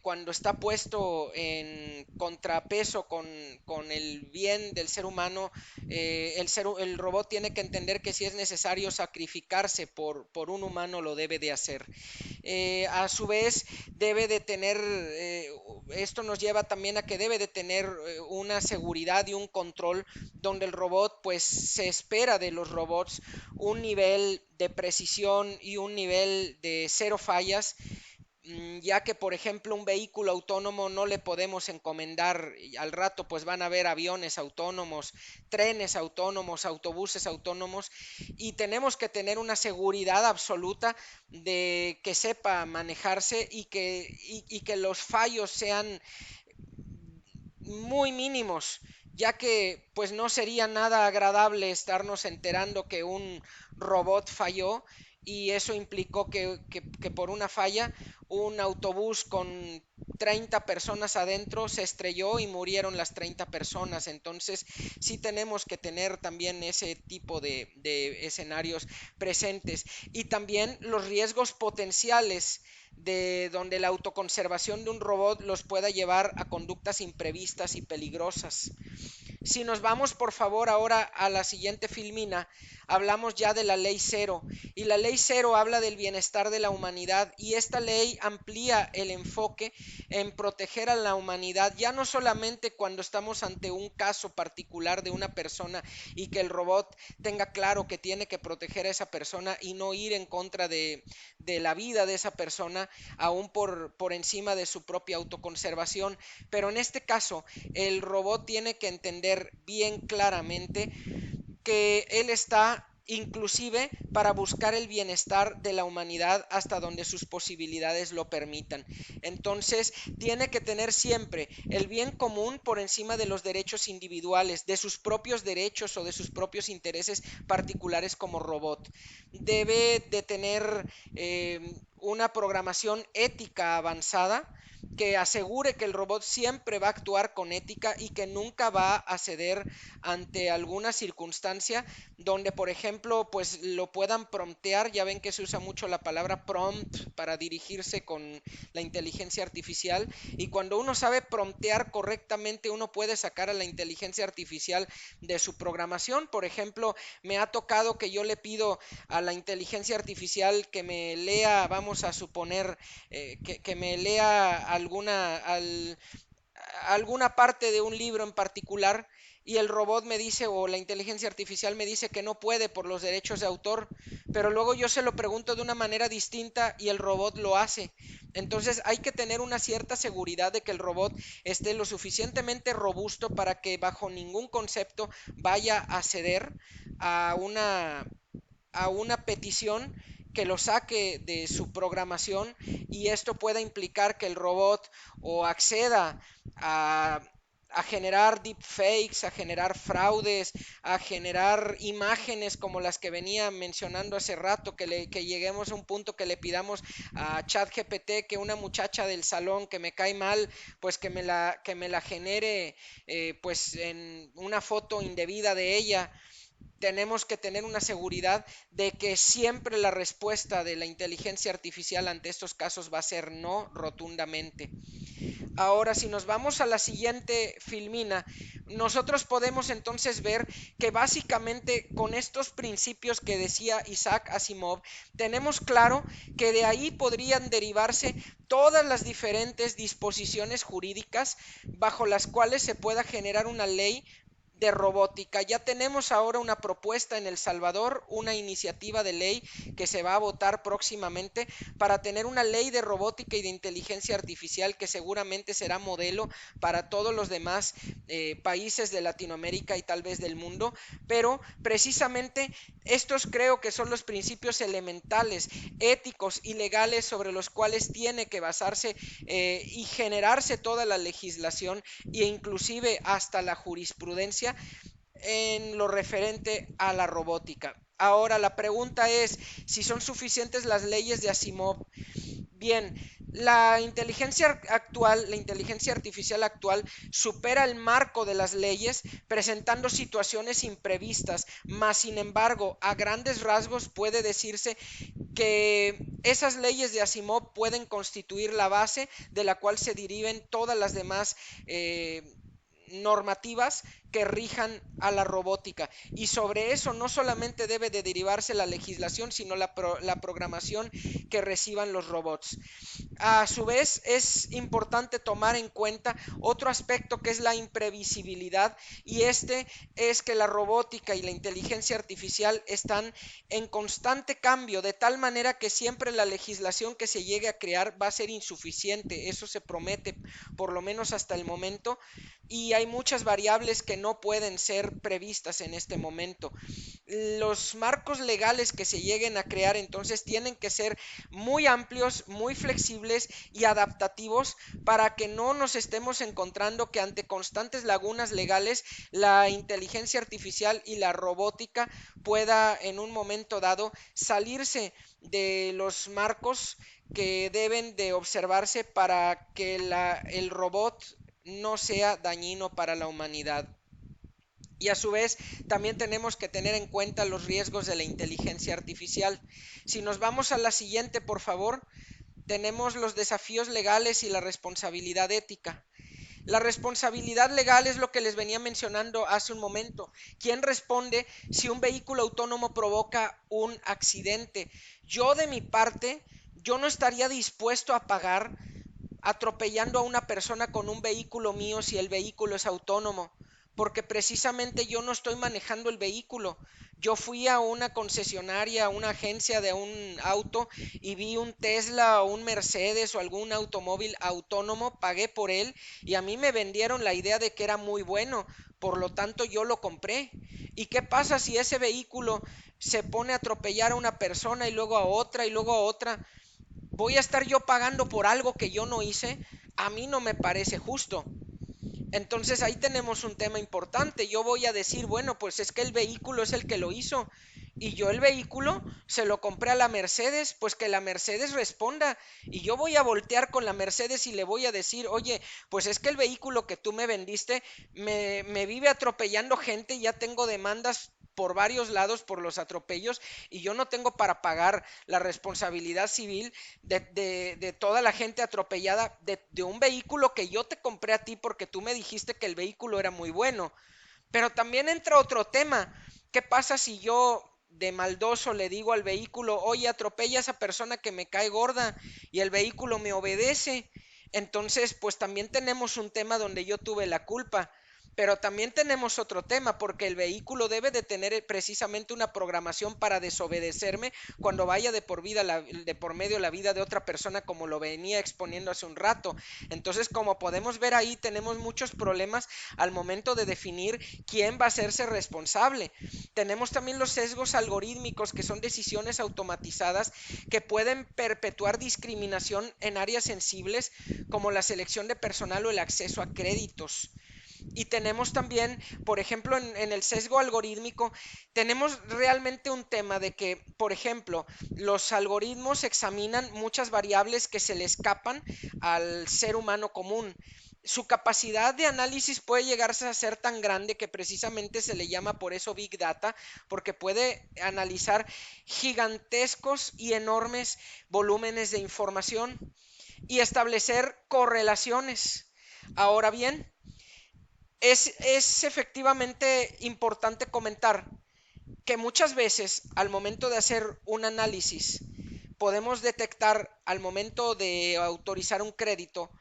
cuando está puesto en contrapeso con el bien del ser humano. El robot tiene que entender que si es necesario sacrificarse por un humano, lo debe de hacer. A su vez, debe de tener, esto nos lleva también a que debe de tener una seguridad y un control, donde el robot, pues se espera de los robots un nivel de precisión y un nivel de cero fallas, ya que por ejemplo un vehículo autónomo no le podemos encomendar, y al rato pues van a haber aviones autónomos, trenes autónomos, autobuses autónomos, y tenemos que tener una seguridad absoluta de que sepa manejarse y que los fallos sean muy mínimos, ya que pues no sería nada agradable estarnos enterando que un robot falló y eso implicó que por una falla un autobús con 30 personas adentro se estrelló y murieron las 30 personas. Entonces sí tenemos que tener también ese tipo de escenarios presentes y también los riesgos potenciales de donde la autoconservación de un robot los pueda llevar a conductas imprevistas y peligrosas. Si nos vamos por favor ahora a la siguiente filmina, hablamos ya de la ley cero y la ley cero habla del bienestar de la humanidad y esta ley amplía el enfoque en proteger a la humanidad ya no solamente cuando estamos ante un caso particular de una persona y que el robot tenga claro que tiene que proteger a esa persona y no ir en contra de la vida de esa persona aún por encima de su propia autoconservación, pero en este caso el robot tiene que entender bien claramente que él está inclusive para buscar el bienestar de la humanidad hasta donde sus posibilidades lo permitan. Entonces, tiene que tener siempre el bien común por encima de los derechos individuales, de sus propios derechos o de sus propios intereses particulares como robot. Debe de tener una programación ética avanzada que asegure que el robot siempre va a actuar con ética y que nunca va a ceder ante alguna circunstancia donde, por ejemplo, pues lo puedan promptear. Ya ven que se usa mucho la palabra prompt para dirigirse con la inteligencia artificial y cuando uno sabe promptear correctamente, uno puede sacar a la inteligencia artificial de su programación. Por ejemplo, me ha tocado que yo le pido a la inteligencia artificial que me lea, vamos a suponer, que me lea alguna parte de un libro en particular y el robot me dice o la inteligencia artificial me dice que no puede por los derechos de autor, pero luego yo se lo pregunto de una manera distinta y el robot lo hace. Entonces hay que tener una cierta seguridad de que el robot esté lo suficientemente robusto para que bajo ningún concepto vaya a ceder a una petición que lo saque de su programación y esto pueda implicar que el robot o acceda a generar deepfakes, a generar fraudes, a generar imágenes como las que venía mencionando hace rato, que lleguemos a un punto que le pidamos a ChatGPT que una muchacha del salón que me cae mal, pues que me la genere pues en una foto indebida de ella. Tenemos que tener una seguridad de que siempre la respuesta de la inteligencia artificial ante estos casos va a ser no rotundamente. Ahora, si nos vamos a la siguiente filmina, nosotros podemos entonces ver que básicamente con estos principios que decía Isaac Asimov, tenemos claro que de ahí podrían derivarse todas las diferentes disposiciones jurídicas bajo las cuales se pueda generar una ley de robótica. Ya tenemos ahora una propuesta en El Salvador, una iniciativa de ley que se va a votar próximamente para tener una ley de robótica y de inteligencia artificial que seguramente será modelo para todos los demás países de Latinoamérica y tal vez del mundo, pero precisamente estos creo que son los principios elementales, éticos y legales sobre los cuales tiene que basarse y generarse toda la legislación e inclusive hasta la jurisprudencia en lo referente a la robótica. Ahora la pregunta es si son suficientes las leyes de Asimov. Bien, la inteligencia actual, la inteligencia artificial actual supera el marco de las leyes presentando situaciones imprevistas, mas sin embargo, a grandes rasgos puede decirse que esas leyes de Asimov pueden constituir la base de la cual se deriven todas las demás normativas que rijan a la robótica y sobre eso no solamente debe de derivarse la legislación sino la programación que reciban los robots. A su vez es importante tomar en cuenta otro aspecto que es la imprevisibilidad y este es que la robótica y la inteligencia artificial están en constante cambio de tal manera que siempre la legislación que se llegue a crear va a ser insuficiente, eso se promete por lo menos hasta el momento y hay muchas variables que no pueden ser previstas en este momento. Los marcos legales que se lleguen a crear entonces tienen que ser muy amplios, muy flexibles y adaptativos para que no nos estemos encontrando que ante constantes lagunas legales la inteligencia artificial y la robótica pueda en un momento dado salirse de los marcos que deben de observarse para que el robot no sea dañino para la humanidad. Y a su vez también tenemos que tener en cuenta los riesgos de la inteligencia artificial. Si nos vamos a la siguiente, por favor, tenemos los desafíos legales y la responsabilidad ética. La responsabilidad legal es lo que les venía mencionando hace un momento. ¿Quién responde si un vehículo autónomo provoca un accidente? Yo de mi parte, yo no estaría dispuesto a pagar atropellando a una persona con un vehículo mío si el vehículo es autónomo, porque precisamente yo no estoy manejando el vehículo. Yo fui a una concesionaria, a una agencia de un auto y vi un Tesla o un Mercedes o algún automóvil autónomo, pagué por él y a mí me vendieron la idea de que era muy bueno, por lo tanto yo lo compré. ¿Y qué pasa si ese vehículo se pone a atropellar a una persona y luego a otra y luego a otra? ¿Voy a estar yo pagando por algo que yo no hice? A mí no me parece justo. Entonces ahí tenemos un tema importante. Yo voy a decir, bueno, pues es que el vehículo es el que lo hizo y yo el vehículo se lo compré a la Mercedes, pues que la Mercedes responda y yo voy a voltear con la Mercedes y le voy a decir, oye, pues es que el vehículo que tú me vendiste me vive atropellando gente y ya tengo demandas por varios lados por los atropellos y yo no tengo para pagar la responsabilidad civil de toda la gente atropellada de un vehículo que yo te compré a ti porque tú me dijiste que el vehículo era muy bueno. Pero también entra otro tema. ¿Qué pasa si yo de maldoso le digo al vehículo, oye, atropella a esa persona que me cae gorda y el vehículo me obedece? Entonces, pues también tenemos un tema donde yo tuve la culpa. Pero también tenemos otro tema, porque el vehículo debe de tener precisamente una programación para desobedecerme cuando vaya de por vida de por medio la vida de otra persona, como lo venía exponiendo hace un rato. Entonces, como podemos ver ahí, tenemos muchos problemas al momento de definir quién va a hacerse responsable. Tenemos también los sesgos algorítmicos, que son decisiones automatizadas que pueden perpetuar discriminación en áreas sensibles, como la selección de personal o el acceso a créditos. Y tenemos también, por ejemplo, en el sesgo algorítmico, tenemos realmente un tema de que, por ejemplo, los algoritmos examinan muchas variables que se le escapan al ser humano común. Su capacidad de análisis puede llegarse a ser tan grande que precisamente se le llama por eso Big Data, porque puede analizar gigantescos y enormes volúmenes de información y establecer correlaciones. Ahora bien, es efectivamente importante comentar que muchas veces al momento de hacer un análisis podemos detectar al momento de autorizar un crédito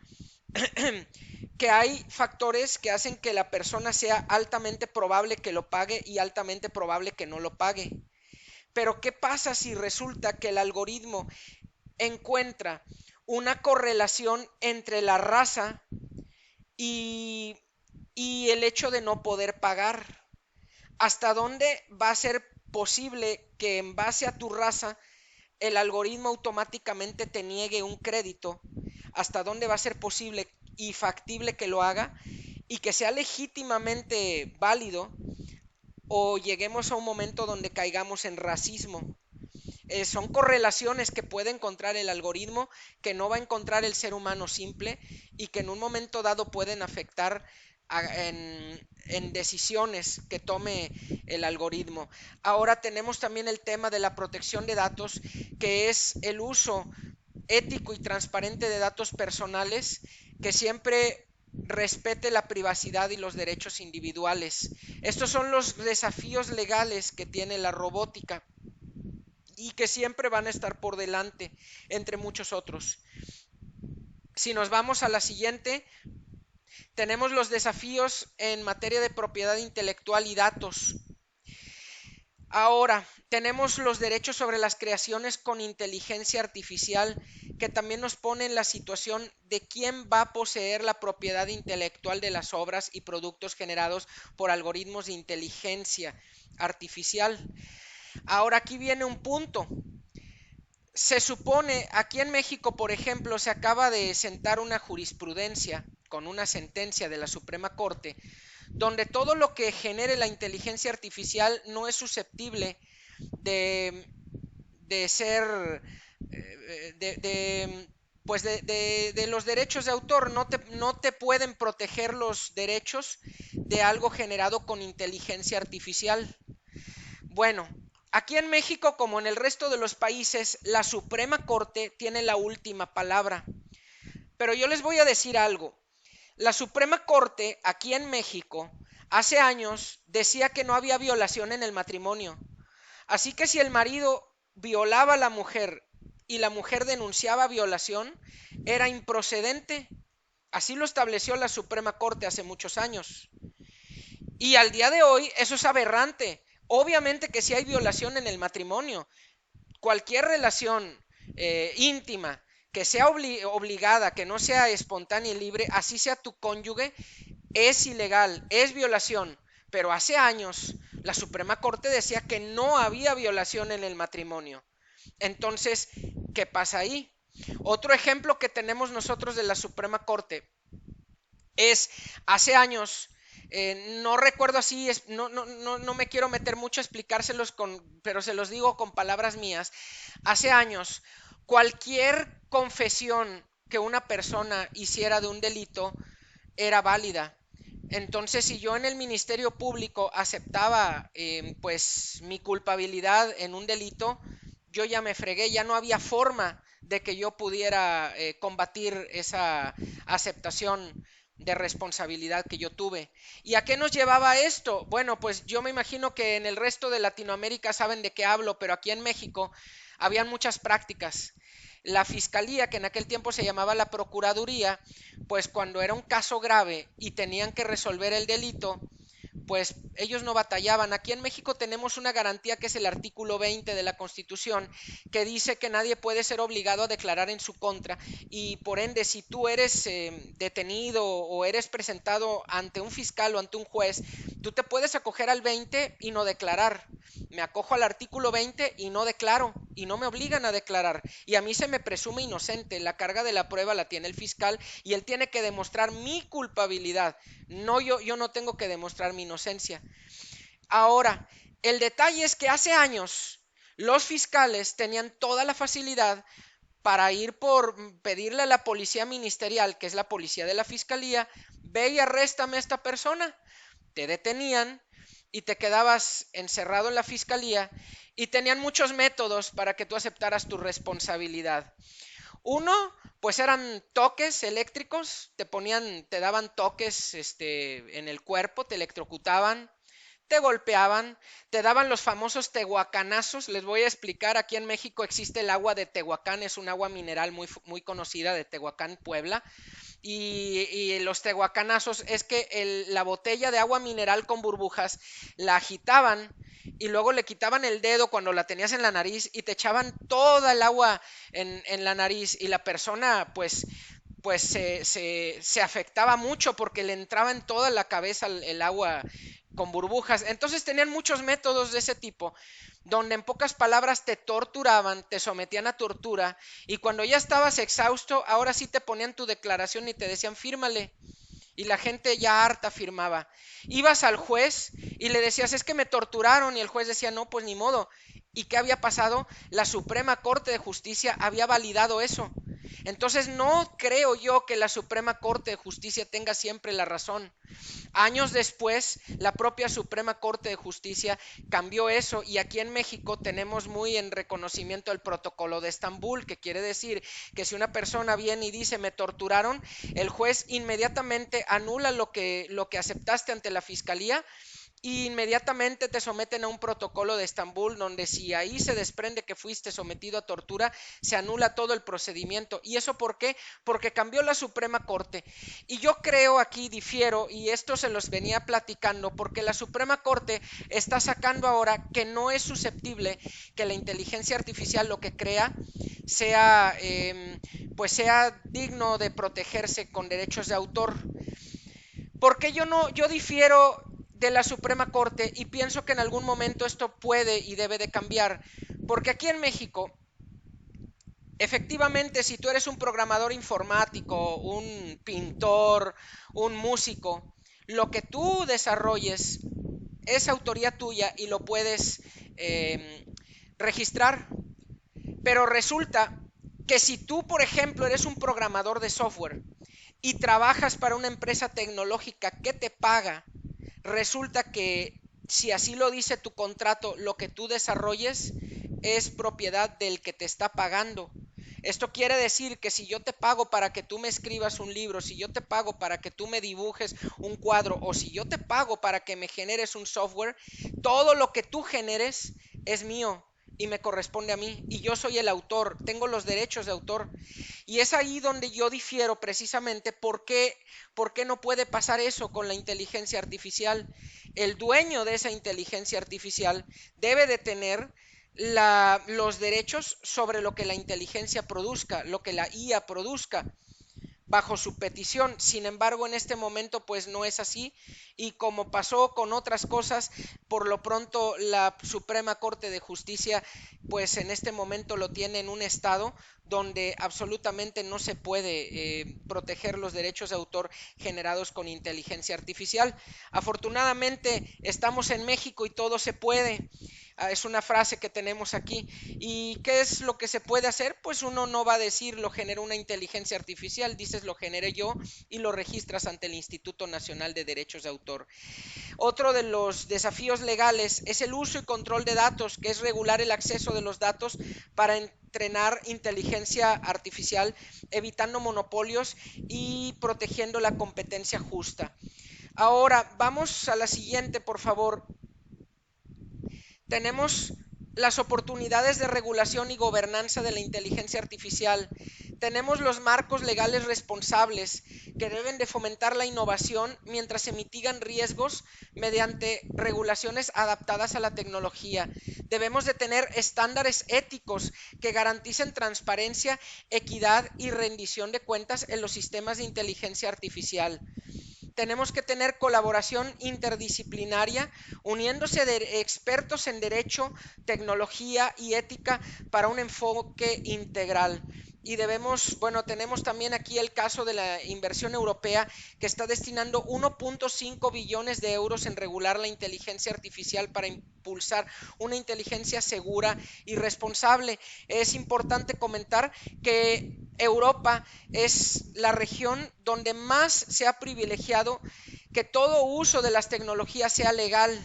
que hay factores que hacen que la persona sea altamente probable que lo pague y altamente probable que no lo pague. Pero ¿qué pasa si resulta que el algoritmo encuentra una correlación entre la raza y, y el hecho de no poder pagar? ¿Hasta dónde va a ser posible que en base a tu raza el algoritmo automáticamente te niegue un crédito? ¿Hasta dónde va a ser posible y factible que lo haga y que sea legítimamente válido? ¿O lleguemos a un momento donde caigamos en racismo? Son correlaciones que puede encontrar el algoritmo que no va a encontrar el ser humano simple y que en un momento dado pueden afectar en decisiones que tome el algoritmo. Ahora tenemos también el tema de la protección de datos, que es el uso ético y transparente de datos personales que siempre respete la privacidad y los derechos individuales. Estos son los desafíos legales que tiene la robótica y que siempre van a estar por delante, entre muchos otros. Si nos vamos a la siguiente, tenemos los desafíos en materia de propiedad intelectual y datos. Ahora, tenemos los derechos sobre las creaciones con inteligencia artificial que también nos pone en la situación de quién va a poseer la propiedad intelectual de las obras y productos generados por algoritmos de inteligencia artificial. Ahora aquí viene un punto. Se supone, aquí en México, por ejemplo, se acaba de sentar una jurisprudencia con una sentencia de la Suprema Corte, donde todo lo que genere la inteligencia artificial no es susceptible de, de ser, pues de los derechos de autor. No te pueden proteger los derechos de algo generado con inteligencia artificial. Bueno, aquí en México, como en el resto de los países, la Suprema Corte tiene la última palabra. Pero yo les voy a decir algo. La Suprema Corte, aquí en México, hace años decía que no había violación en el matrimonio. Así que si el marido violaba a la mujer y la mujer denunciaba violación, era improcedente. Así lo estableció la Suprema Corte hace muchos años. Y al día de hoy eso es aberrante. Obviamente que si hay violación en el matrimonio, cualquier relación íntima que sea obligada, que no sea espontánea y libre, así sea tu cónyuge, es ilegal, es violación. Pero hace años la Suprema Corte decía que no había violación en el matrimonio. Entonces, ¿qué pasa ahí? Otro ejemplo que tenemos nosotros de la Suprema Corte es hace años, no recuerdo así, no me quiero meter mucho a explicárselos pero se los digo con palabras mías. Hace años, cualquier confesión que una persona hiciera de un delito era válida. Entonces, si yo en el Ministerio Público aceptaba pues mi culpabilidad en un delito, yo ya me fregué, ya no había forma de que yo pudiera combatir esa aceptación de responsabilidad que yo tuve. ¿Y a qué nos llevaba esto? Bueno, pues yo me imagino que en el resto de Latinoamérica saben de qué hablo, pero aquí en México habían muchas prácticas. La fiscalía, que en aquel tiempo se llamaba la procuraduría, pues cuando era un caso grave y tenían que resolver el delito, pues ellos no batallaban. Aquí en México tenemos una garantía que es el artículo 20 de la Constitución, que dice que nadie puede ser obligado a declarar en su contra y por ende si tú eres detenido o eres presentado ante un fiscal o ante un juez, tú te puedes acoger al 20 y no declarar. Me acojo al artículo 20 y no declaro y no me obligan a declarar y a mí se me presume inocente. La carga de la prueba la tiene el fiscal y él tiene que demostrar mi culpabilidad. No, yo no tengo que demostrar mi inocencia. Ahora, el detalle es que hace años los fiscales tenían toda la facilidad para ir por pedirle a la policía ministerial, que es la policía de la fiscalía, ve y arréstame a esta persona. Te detenían y te quedabas encerrado en la fiscalía y tenían muchos métodos para que tú aceptaras tu responsabilidad. Uno, pues eran toques eléctricos, te daban toques en el cuerpo, te electrocutaban, te golpeaban, te daban los famosos tehuacanazos. Les voy a explicar, aquí en México existe el agua de Tehuacán, es un agua mineral muy conocida de Tehuacán, Puebla. Y los tehuacanazos es que la botella de agua mineral con burbujas la agitaban y luego le quitaban el dedo cuando la tenías en la nariz y te echaban toda el agua en la nariz y la persona pues se afectaba mucho porque le entraba en toda la cabeza el agua con burbujas. Entonces tenían muchos métodos de ese tipo, donde en pocas palabras te torturaban, te sometían a tortura, y cuando ya estabas exhausto, ahora sí te ponían tu declaración y te decían fírmale. Y la gente ya harta firmaba. Ibas al juez y le decías, es que me torturaron, y el juez decía, no, pues ni modo. ¿Y qué había pasado? La Suprema Corte de Justicia había validado eso. Entonces no creo yo que la Suprema Corte de Justicia tenga siempre la razón. Años después, la propia Suprema Corte de Justicia cambió eso y aquí en México tenemos muy en reconocimiento el protocolo de Estambul, que quiere decir que si una persona viene y dice me torturaron, el juez inmediatamente anula lo que aceptaste ante la fiscalía y inmediatamente te someten a un protocolo de Estambul donde si ahí se desprende que fuiste sometido a tortura, se anula todo el procedimiento. ¿Y eso por qué? Porque cambió la Suprema Corte. Y yo creo, aquí difiero, y esto se los venía platicando, porque la Suprema Corte está sacando ahora que no es susceptible que la inteligencia artificial lo que crea sea, pues sea digno de protegerse con derechos de autor. Porque yo no, yo difiero de la Suprema Corte y pienso que en algún momento esto puede y debe de cambiar. Porque aquí en México, efectivamente, si tú eres un programador informático, un pintor, un músico, lo que tú desarrolles es autoría tuya y lo puedes registrar. Pero resulta que si tú, por ejemplo, eres un programador de software y trabajas para una empresa tecnológica que te paga, resulta que si así lo dice tu contrato, lo que tú desarrolles es propiedad del que te está pagando. Esto quiere decir que si yo te pago para que tú me escribas un libro, si yo te pago para que tú me dibujes un cuadro o si yo te pago para que me generes un software, todo lo que tú generes es mío y me corresponde a mí y yo soy el autor, tengo los derechos de autor. Y es ahí donde yo difiero precisamente por qué no puede pasar eso con la inteligencia artificial. El dueño de esa inteligencia artificial debe de tener los derechos sobre lo que la inteligencia produzca, lo que la IA produzca bajo su petición. Sin embargo, en este momento pues no es así y como pasó con otras cosas, por lo pronto la Suprema Corte de Justicia pues en este momento lo tiene en un estado donde absolutamente no se puede proteger los derechos de autor generados con inteligencia artificial. Afortunadamente estamos en México y todo se puede. Es una frase que tenemos aquí. ¿Y qué es lo que se puede hacer? Pues uno no va a decir lo generó una inteligencia artificial, dices lo generé yo y lo registras ante el Instituto Nacional de Derechos de Autor. Otro de los desafíos legales es el uso y control de datos, que es regular el acceso de los datos para entrenar inteligencia artificial, evitando monopolios y protegiendo la competencia justa. Ahora, vamos a la siguiente, por favor. Tenemos las oportunidades de regulación y gobernanza de la inteligencia artificial. Tenemos los marcos legales responsables que deben de fomentar la innovación mientras se mitigan riesgos mediante regulaciones adaptadas a la tecnología. Debemos de tener estándares éticos que garanticen transparencia, equidad y rendición de cuentas en los sistemas de inteligencia artificial. Tenemos que tener colaboración interdisciplinaria, uniéndose de expertos en derecho, tecnología y ética para un enfoque integral. Y debemos, bueno, tenemos también aquí el caso de la inversión europea que está destinando 1.5 billones de euros en regular la inteligencia artificial para impulsar una inteligencia segura y responsable. Es importante comentar que Europa es la región donde más se ha privilegiado que todo uso de las tecnologías sea legal.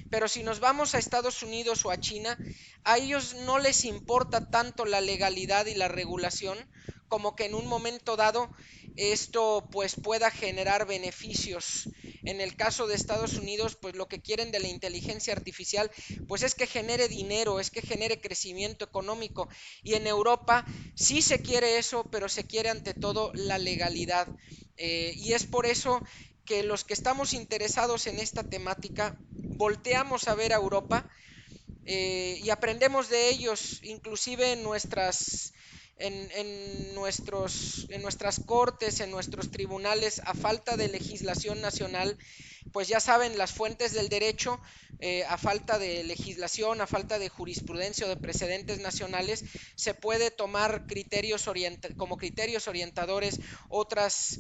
Pero si nos vamos a Estados Unidos o a China, a ellos no les importa tanto la legalidad y la regulación como que en un momento dado esto pues pueda generar beneficios. En el caso de Estados Unidos, pues lo que quieren de la inteligencia artificial, pues es que genere dinero, es que genere crecimiento económico. Y en Europa sí se quiere eso, pero se quiere ante todo la legalidad. Y es por eso que los que estamos interesados en esta temática volteamos a ver a Europa y aprendemos de ellos, inclusive en nuestras cortes, en nuestros tribunales, a falta de legislación nacional, pues ya saben, las fuentes del derecho, a falta de legislación, a falta de jurisprudencia o de precedentes nacionales, se puede tomar como criterios orientadores otras,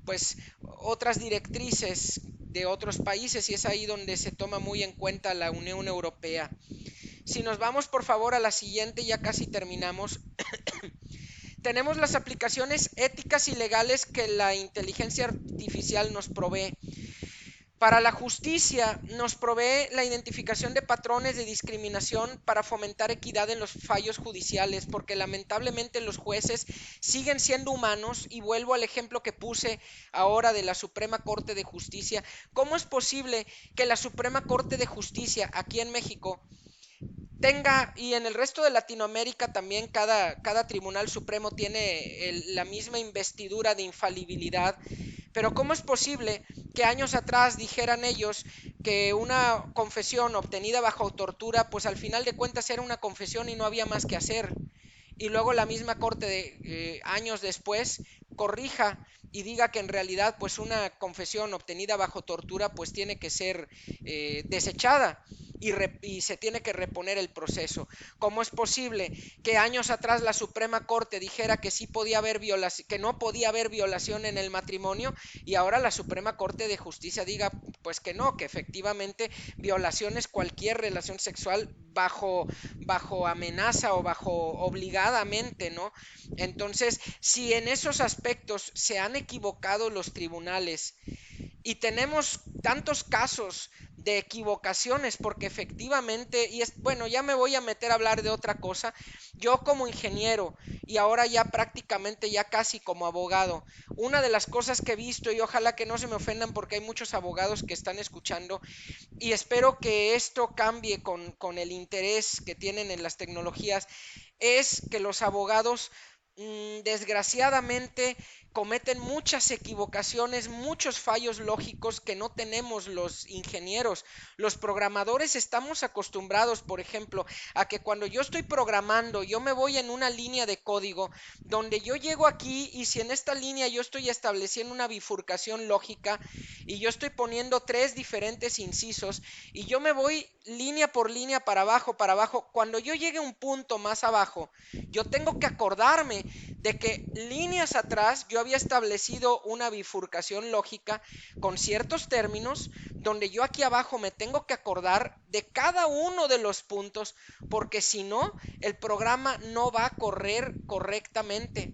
pues, otras directrices de otros países y es ahí donde se toma muy en cuenta la Unión Europea. Si nos vamos por favor a la siguiente, ya casi terminamos. Tenemos las aplicaciones éticas y legales que la inteligencia artificial nos provee. Para la justicia nos provee la identificación de patrones de discriminación para fomentar equidad en los fallos judiciales, porque lamentablemente los jueces siguen siendo humanos, y vuelvo al ejemplo que puse ahora de la Suprema Corte de Justicia. ¿Cómo es posible que la Suprema Corte de Justicia aquí en México tenga, y en el resto de Latinoamérica también, cada tribunal supremo tiene la misma investidura de infalibilidad? Pero ¿cómo es posible que años atrás dijeran ellos que una confesión obtenida bajo tortura, pues al final de cuentas era una confesión y no había más que hacer? Y luego la misma corte años después corrija y diga que en realidad pues una confesión obtenida bajo tortura pues tiene que ser desechada, y se tiene que reponer el proceso. ¿Cómo es posible que años atrás la Suprema Corte dijera que sí podía haber violación, que no podía haber violación en el matrimonio, y ahora la Suprema Corte de Justicia diga pues que no, que efectivamente violación es cualquier relación sexual bajo amenaza o bajo obligadamente, ¿no? Entonces, si en esos aspectos se han equivocado los tribunales y tenemos tantos casos de equivocaciones, porque efectivamente, bueno, ya me voy a meter a hablar de otra cosa. Yo como ingeniero y ahora ya prácticamente ya casi como abogado, una de las cosas que he visto, y ojalá que no se me ofendan porque hay muchos abogados que están escuchando, y espero que esto cambie con el interés que tienen en las tecnologías, es que los abogados desgraciadamente cometen muchas equivocaciones, muchos fallos lógicos que no tenemos los ingenieros. Los programadores estamos acostumbrados, por ejemplo, a que cuando yo estoy programando, yo me voy en una línea de código donde yo llego aquí, y si en esta línea yo estoy estableciendo una bifurcación lógica y yo estoy poniendo tres diferentes incisos y yo me voy línea por línea para abajo, cuando yo llegue a un punto más abajo, yo tengo que acordarme de que líneas atrás yo había establecido una bifurcación lógica con ciertos términos, donde yo aquí abajo me tengo que acordar de cada uno de los puntos, porque si no, el programa no va a correr correctamente.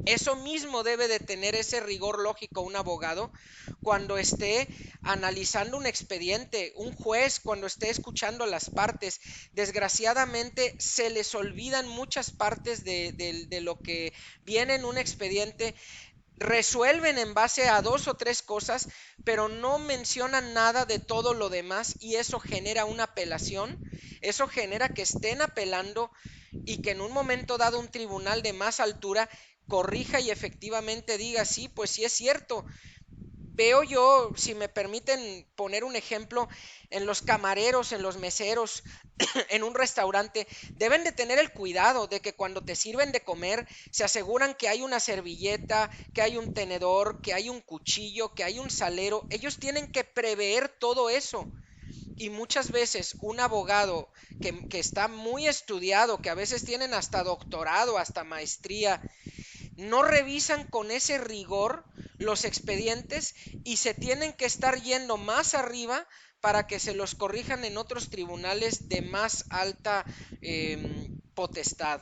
Eso mismo debe de tener ese rigor lógico un abogado cuando esté analizando un expediente, un juez cuando esté escuchando las partes. Desgraciadamente se les olvidan muchas partes de lo que viene en un expediente. Resuelven en base a dos o tres cosas, pero no mencionan nada de todo lo demás, y eso genera una apelación, eso genera que estén apelando y que en un momento dado un tribunal de más altura corrija y efectivamente diga, sí, pues sí es cierto. Veo yo, si me permiten poner un ejemplo, en los camareros, en los meseros, en un restaurante, deben de tener el cuidado de que cuando te sirven de comer, se aseguran que hay una servilleta, que hay un tenedor, que hay un cuchillo, que hay un salero. Ellos tienen que prever todo eso. Y muchas veces un abogado que está muy estudiado, que a veces tienen hasta doctorado, hasta maestría, no revisan con ese rigor los expedientes y se tienen que estar yendo más arriba para que se los corrijan en otros tribunales de más alta potestad.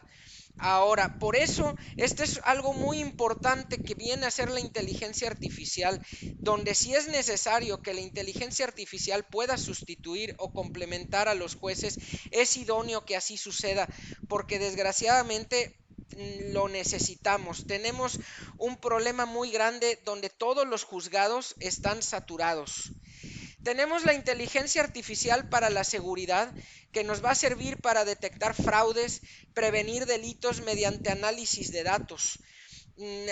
Ahora, por eso, este es algo muy importante que viene a ser la inteligencia artificial, donde si es necesario que la inteligencia artificial pueda sustituir o complementar a los jueces, es idóneo que así suceda, porque desgraciadamente lo necesitamos. Tenemos un problema muy grande donde todos los juzgados están saturados. Tenemos la inteligencia artificial para la seguridad, que nos va a servir para detectar fraudes, prevenir delitos mediante análisis de datos.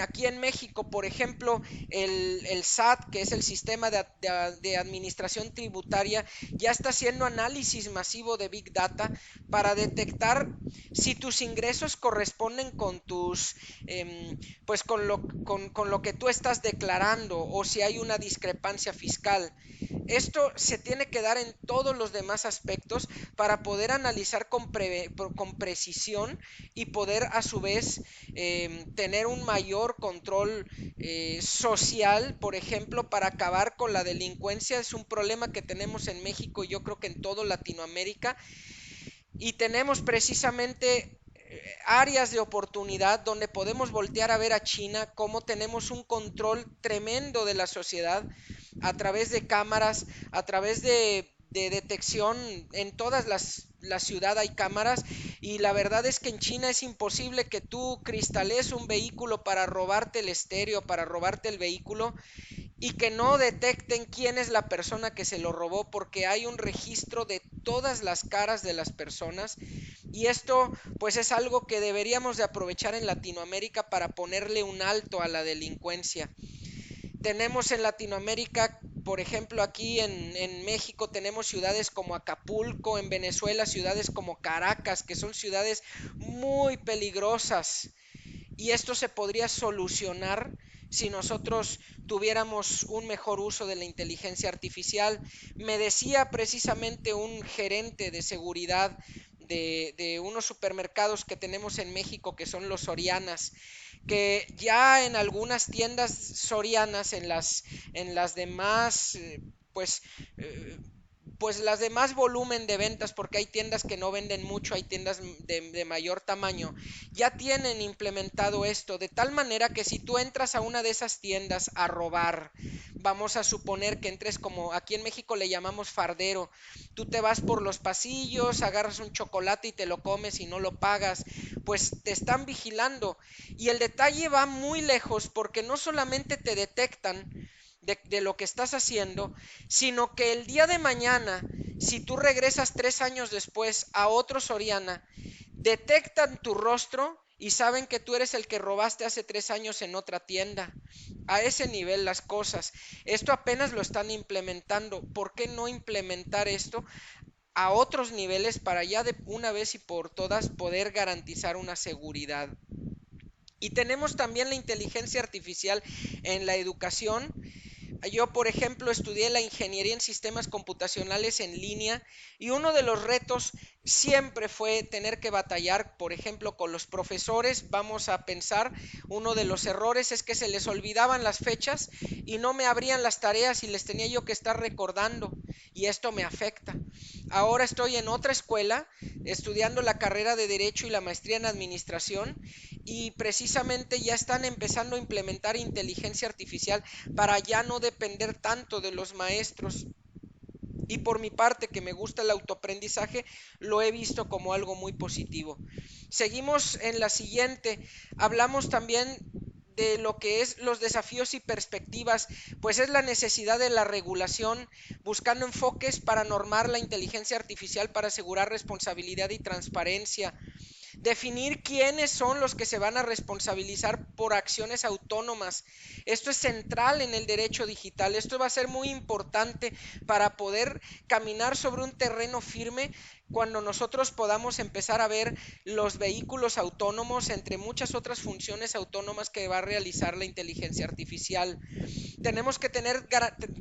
Aquí en México, por ejemplo, el SAT, que es el sistema de administración tributaria, ya está haciendo análisis masivo de Big Data para detectar si tus ingresos corresponden con pues con lo que tú estás declarando, o si hay una discrepancia fiscal. Esto se tiene que dar en todos los demás aspectos para poder analizar con precisión y poder a su vez tener un mayor control social, por ejemplo, para acabar con la delincuencia. Es un problema que tenemos en México, yo creo que en toda Latinoamérica, y tenemos precisamente áreas de oportunidad donde podemos voltear a ver a China, cómo tenemos un control tremendo de la sociedad, a través de cámaras, a través de detección. En todas la ciudad hay cámaras, y la verdad es que en China es imposible que tú cristales un vehículo para robarte el estéreo, para robarte el vehículo, y que no detecten quién es la persona que se lo robó, porque hay un registro de todas las caras de las personas. Y esto pues es algo que deberíamos de aprovechar en Latinoamérica para ponerle un alto a la delincuencia. Tenemos en Latinoamérica, por ejemplo, aquí en México tenemos ciudades como Acapulco, en Venezuela ciudades como Caracas, que son ciudades muy peligrosas, y esto se podría solucionar si nosotros tuviéramos un mejor uso de la inteligencia artificial. Me decía precisamente un gerente de seguridad de unos supermercados que tenemos en México, que son los Sorianas, que ya en algunas tiendas Sorianas, en las demás, pues eh, pues las de más volumen de ventas, porque hay tiendas que no venden mucho, hay tiendas de mayor tamaño, ya tienen implementado esto, de tal manera que si tú entras a una de esas tiendas a robar, vamos a suponer que entres, como aquí en México le llamamos fardero, tú te vas por los pasillos, agarras un chocolate y te lo comes y no lo pagas, pues te están vigilando. Y el detalle va muy lejos, porque no solamente te detectan de lo que estás haciendo, sino que el día de mañana, si tú regresas 3 años después a otro Soriana, detectan tu rostro y saben que tú eres el que robaste hace 3 años en otra tienda. A ese nivel las cosas. Esto apenas lo están implementando. ¿Por qué no implementar esto a otros niveles para ya de una vez y por todas poder garantizar una seguridad? Y tenemos también la inteligencia artificial en la educación. Yo, por ejemplo, estudié la ingeniería en sistemas computacionales en línea, y uno de los retos siempre fue tener que batallar, por ejemplo, con los profesores. Vamos a pensar, uno de los errores es que se les olvidaban las fechas y no me abrían las tareas y les tenía yo que estar recordando, y esto me afecta. Ahora estoy en otra escuela estudiando la carrera de Derecho y la maestría en Administración, y precisamente ya están empezando a implementar inteligencia artificial para ya no depender tanto de los maestros. Y por mi parte, que me gusta el autoaprendizaje, lo he visto como algo muy positivo. Seguimos en la siguiente. Hablamos también de lo que es los desafíos y perspectivas, pues es la necesidad de la regulación, buscando enfoques para normar la inteligencia artificial para asegurar responsabilidad y transparencia. Definir quiénes son los que se van a responsabilizar por acciones autónomas. Esto es central en el derecho digital. Esto va a ser muy importante para poder caminar sobre un terreno firme cuando nosotros podamos empezar a ver los vehículos autónomos, entre muchas otras funciones autónomas que va a realizar la inteligencia artificial. Tenemos que tener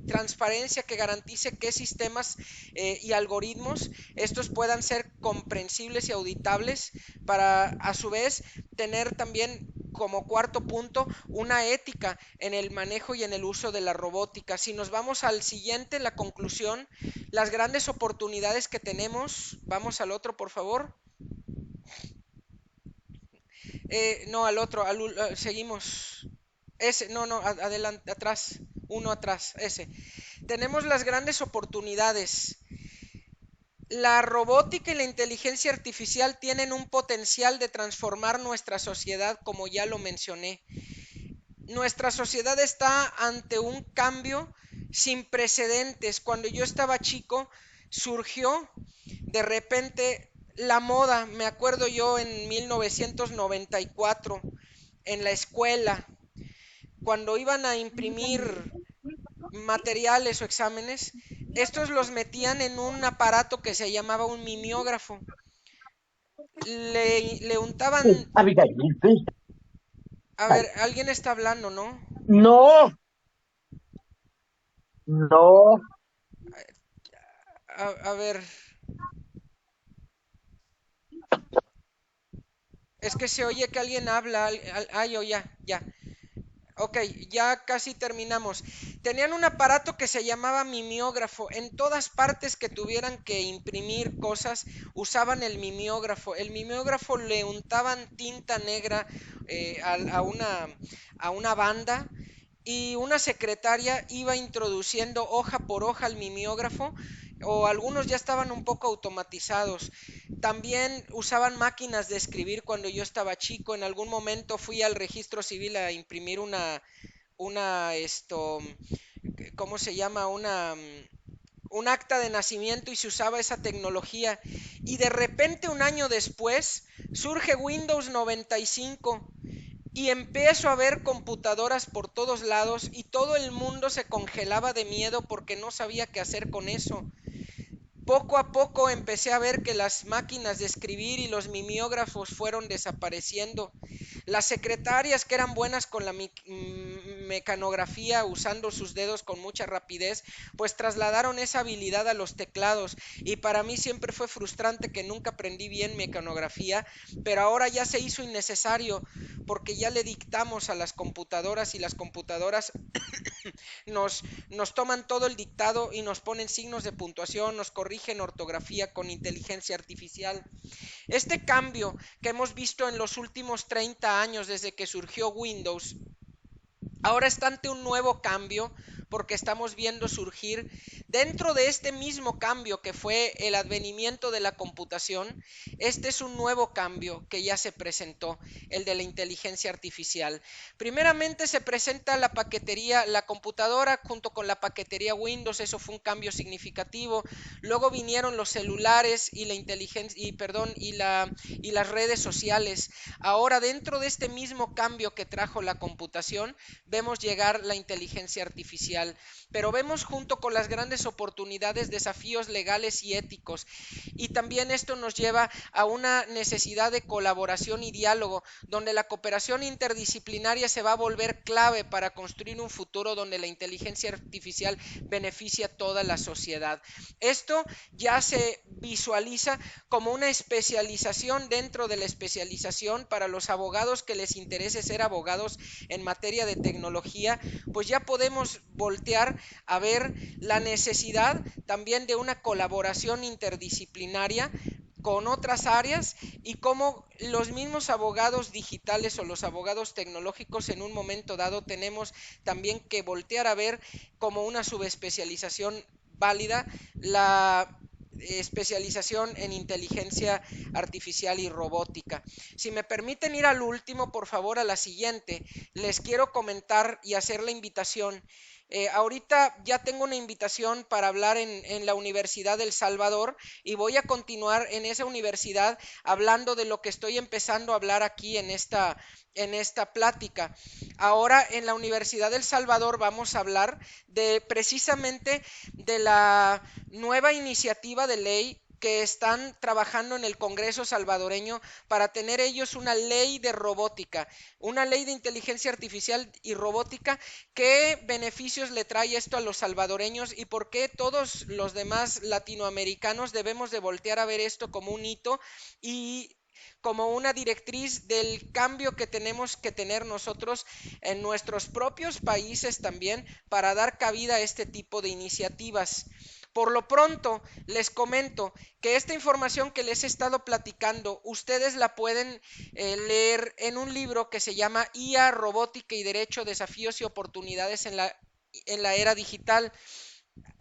transparencia que garantice qué sistemas y algoritmos estos puedan ser comprensibles y auditables, para a su vez tener también como cuarto punto una ética en el manejo y en el uso de la robótica. Si nos vamos al siguiente, la conclusión, las grandes oportunidades que tenemos, vamos al otro por favor. No, al otro, seguimos. Ese, no, no, adelante, atrás, uno atrás, ese. Tenemos las grandes oportunidades. La robótica y la inteligencia artificial tienen un potencial de transformar nuestra sociedad, como ya lo mencioné. Nuestra sociedad está ante un cambio sin precedentes. Cuando yo estaba chico, surgió de repente la moda. Me acuerdo yo en 1994, en la escuela, cuando iban a imprimir materiales o exámenes, estos los metían en un aparato que se llamaba un mimeógrafo. Le untaban... Abigail, A ver, alguien está hablando, ¿no? no, no, A ver, es que se oye que alguien habla. Ay, oh, ya, ya. Ok, ya casi terminamos. Tenían un aparato que se llamaba mimeógrafo. En todas partes que tuvieran que imprimir cosas, usaban el mimeógrafo. El mimeógrafo le untaban tinta negra a una banda, y una secretaria iba introduciendo hoja por hoja el mimeógrafo, o algunos ya estaban un poco automatizados. También usaban máquinas de escribir cuando yo estaba chico. En algún momento fui al registro civil a imprimir una, ¿cómo se llama? Un acta de nacimiento y se usaba esa tecnología. Y de repente un año después surge Windows 95 y empiezo a ver computadoras por todos lados y todo el mundo se congelaba de miedo porque no sabía qué hacer con eso. Poco a poco empecé a ver que las máquinas de escribir y los mimeógrafos fueron desapareciendo. Las secretarias que eran buenas con la mecanografía, usando sus dedos con mucha rapidez, pues trasladaron esa habilidad a los teclados. Y para mí siempre fue frustrante que nunca aprendí bien mecanografía, pero ahora ya se hizo innecesario porque ya le dictamos a las computadoras y las computadoras nos toman todo el dictado y nos ponen signos de puntuación, nos corrigen ortografía con inteligencia artificial. Este cambio que hemos visto en los últimos 30 años desde que surgió Windows, ahora está ante un nuevo cambio porque estamos viendo surgir dentro de este mismo cambio que fue el advenimiento de la computación. Este es un nuevo cambio que ya se presentó, el de la inteligencia artificial. Primeramente se presenta la paquetería, la computadora junto con la paquetería Windows, eso fue un cambio significativo. Luego vinieron los celulares y la inteligencia y las redes sociales. Ahora dentro de este mismo cambio que trajo la computación, vemos llegar la inteligencia artificial, pero vemos junto con las grandes oportunidades desafíos legales y éticos. Y también esto nos lleva a una necesidad de colaboración y diálogo, donde la cooperación interdisciplinaria se va a volver clave para construir un futuro donde la inteligencia artificial beneficia a toda la sociedad. Esto ya se visualiza como una especialización dentro de la especialización para los abogados que les interese ser abogados en materia de tecnología, pues ya podemos voltear a ver la necesidad también de una colaboración interdisciplinaria con otras áreas y cómo los mismos abogados digitales o los abogados tecnológicos en un momento dado tenemos también que voltear a ver como una subespecialización válida la especialización en inteligencia artificial y robótica. Si me permiten ir al último, por favor, a la siguiente, les quiero comentar y hacer la invitación. Ahorita ya tengo una invitación para hablar en la Universidad del Salvador y voy a continuar en esa universidad hablando de lo que estoy empezando a hablar aquí en esta plática. Ahora en la Universidad del Salvador vamos a hablar de precisamente de la nueva iniciativa de ley que están trabajando en el Congreso salvadoreño para tener ellos una ley de robótica, una ley de inteligencia artificial y robótica. ¿Qué beneficios le trae esto a los salvadoreños y por qué todos los demás latinoamericanos debemos de voltear a ver esto como un hito y como una directriz del cambio que tenemos que tener nosotros en nuestros propios países también para dar cabida a este tipo de iniciativas? Por lo pronto, les comento que esta información que les he estado platicando, ustedes la pueden leer en un libro que se llama IA, Robótica y Derecho, Desafíos y Oportunidades en la Era Digital.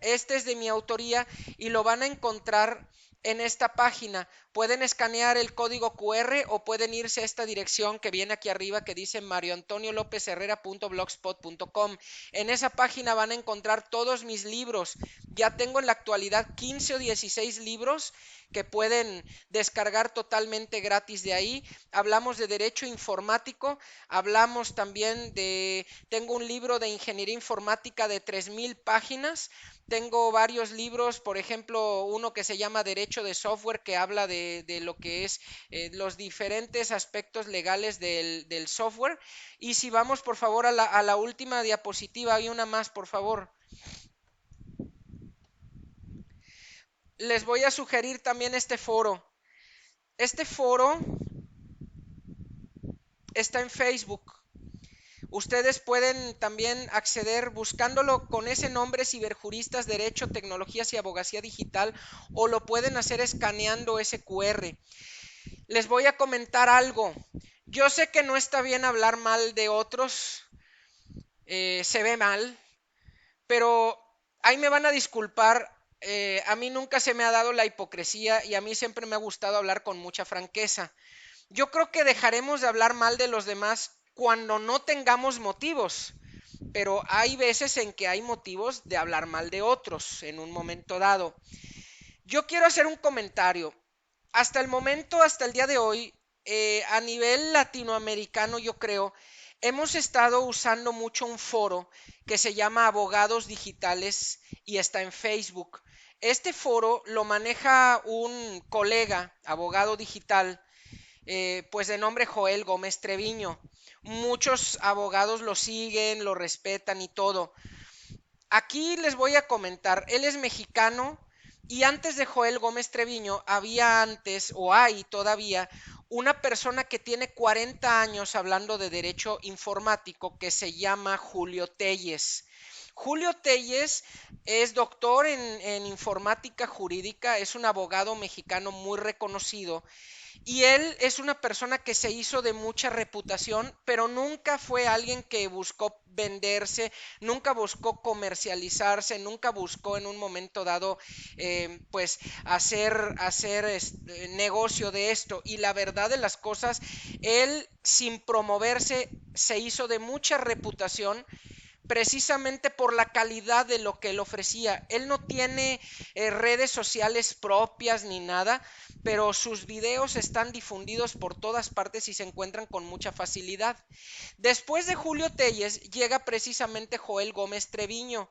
Este es de mi autoría y lo van a encontrar en esta página. Pueden escanear el código QR o pueden irse a esta dirección que viene aquí arriba que dice marioantoniolopezherrera.blogspot.com. En esa página van a encontrar todos mis libros. Ya tengo en la actualidad 15 o 16 libros que pueden descargar totalmente gratis de ahí. Hablamos de derecho informático, hablamos también tengo un libro de ingeniería informática de 3000 páginas. Tengo varios libros, por ejemplo, uno que se llama Derecho de Software, que habla de lo que es los diferentes aspectos legales del software. Y si vamos, por favor, a la última diapositiva, hay una más, por favor. Les voy a sugerir también este foro. Este foro está en Facebook. Ustedes pueden también acceder buscándolo con ese nombre: Ciberjuristas, Derecho, Tecnologías y Abogacía Digital, o lo pueden hacer escaneando ese QR. Les voy a comentar algo. Yo sé que no está bien hablar mal de otros, se ve mal, pero ahí me van a disculpar. A mí nunca se me ha dado la hipocresía y a mí siempre me ha gustado hablar con mucha franqueza. Yo creo que dejaremos de hablar mal de los demás cuando no tengamos motivos, pero hay veces en que hay motivos de hablar mal de otros en un momento dado. Yo quiero hacer un comentario. Hasta el momento, hasta el día de hoy, a nivel latinoamericano, yo creo, hemos estado usando mucho un foro que se llama Abogados Digitales y está en Facebook. Este foro lo maneja un colega, abogado digital, pues de nombre Joel Gómez Treviño. Muchos abogados lo siguen, lo respetan y todo. Aquí les voy a comentar, él es mexicano y antes de Joel Gómez Treviño había antes o hay todavía una persona que tiene 40 años hablando de derecho informático que se llama Julio Telles. Julio Telles es doctor en informática jurídica, es un abogado mexicano muy reconocido y él es una persona que se hizo de mucha reputación, pero nunca fue alguien que buscó venderse, nunca buscó comercializarse, nunca buscó en un momento dado pues hacer negocio de esto. Y la verdad de las cosas, él sin promoverse se hizo de mucha reputación precisamente por la calidad de lo que él ofrecía. Él no tiene redes sociales propias ni nada, pero sus videos están difundidos por todas partes y se encuentran con mucha facilidad. Después de Julio Telles llega precisamente Joel Gómez Treviño.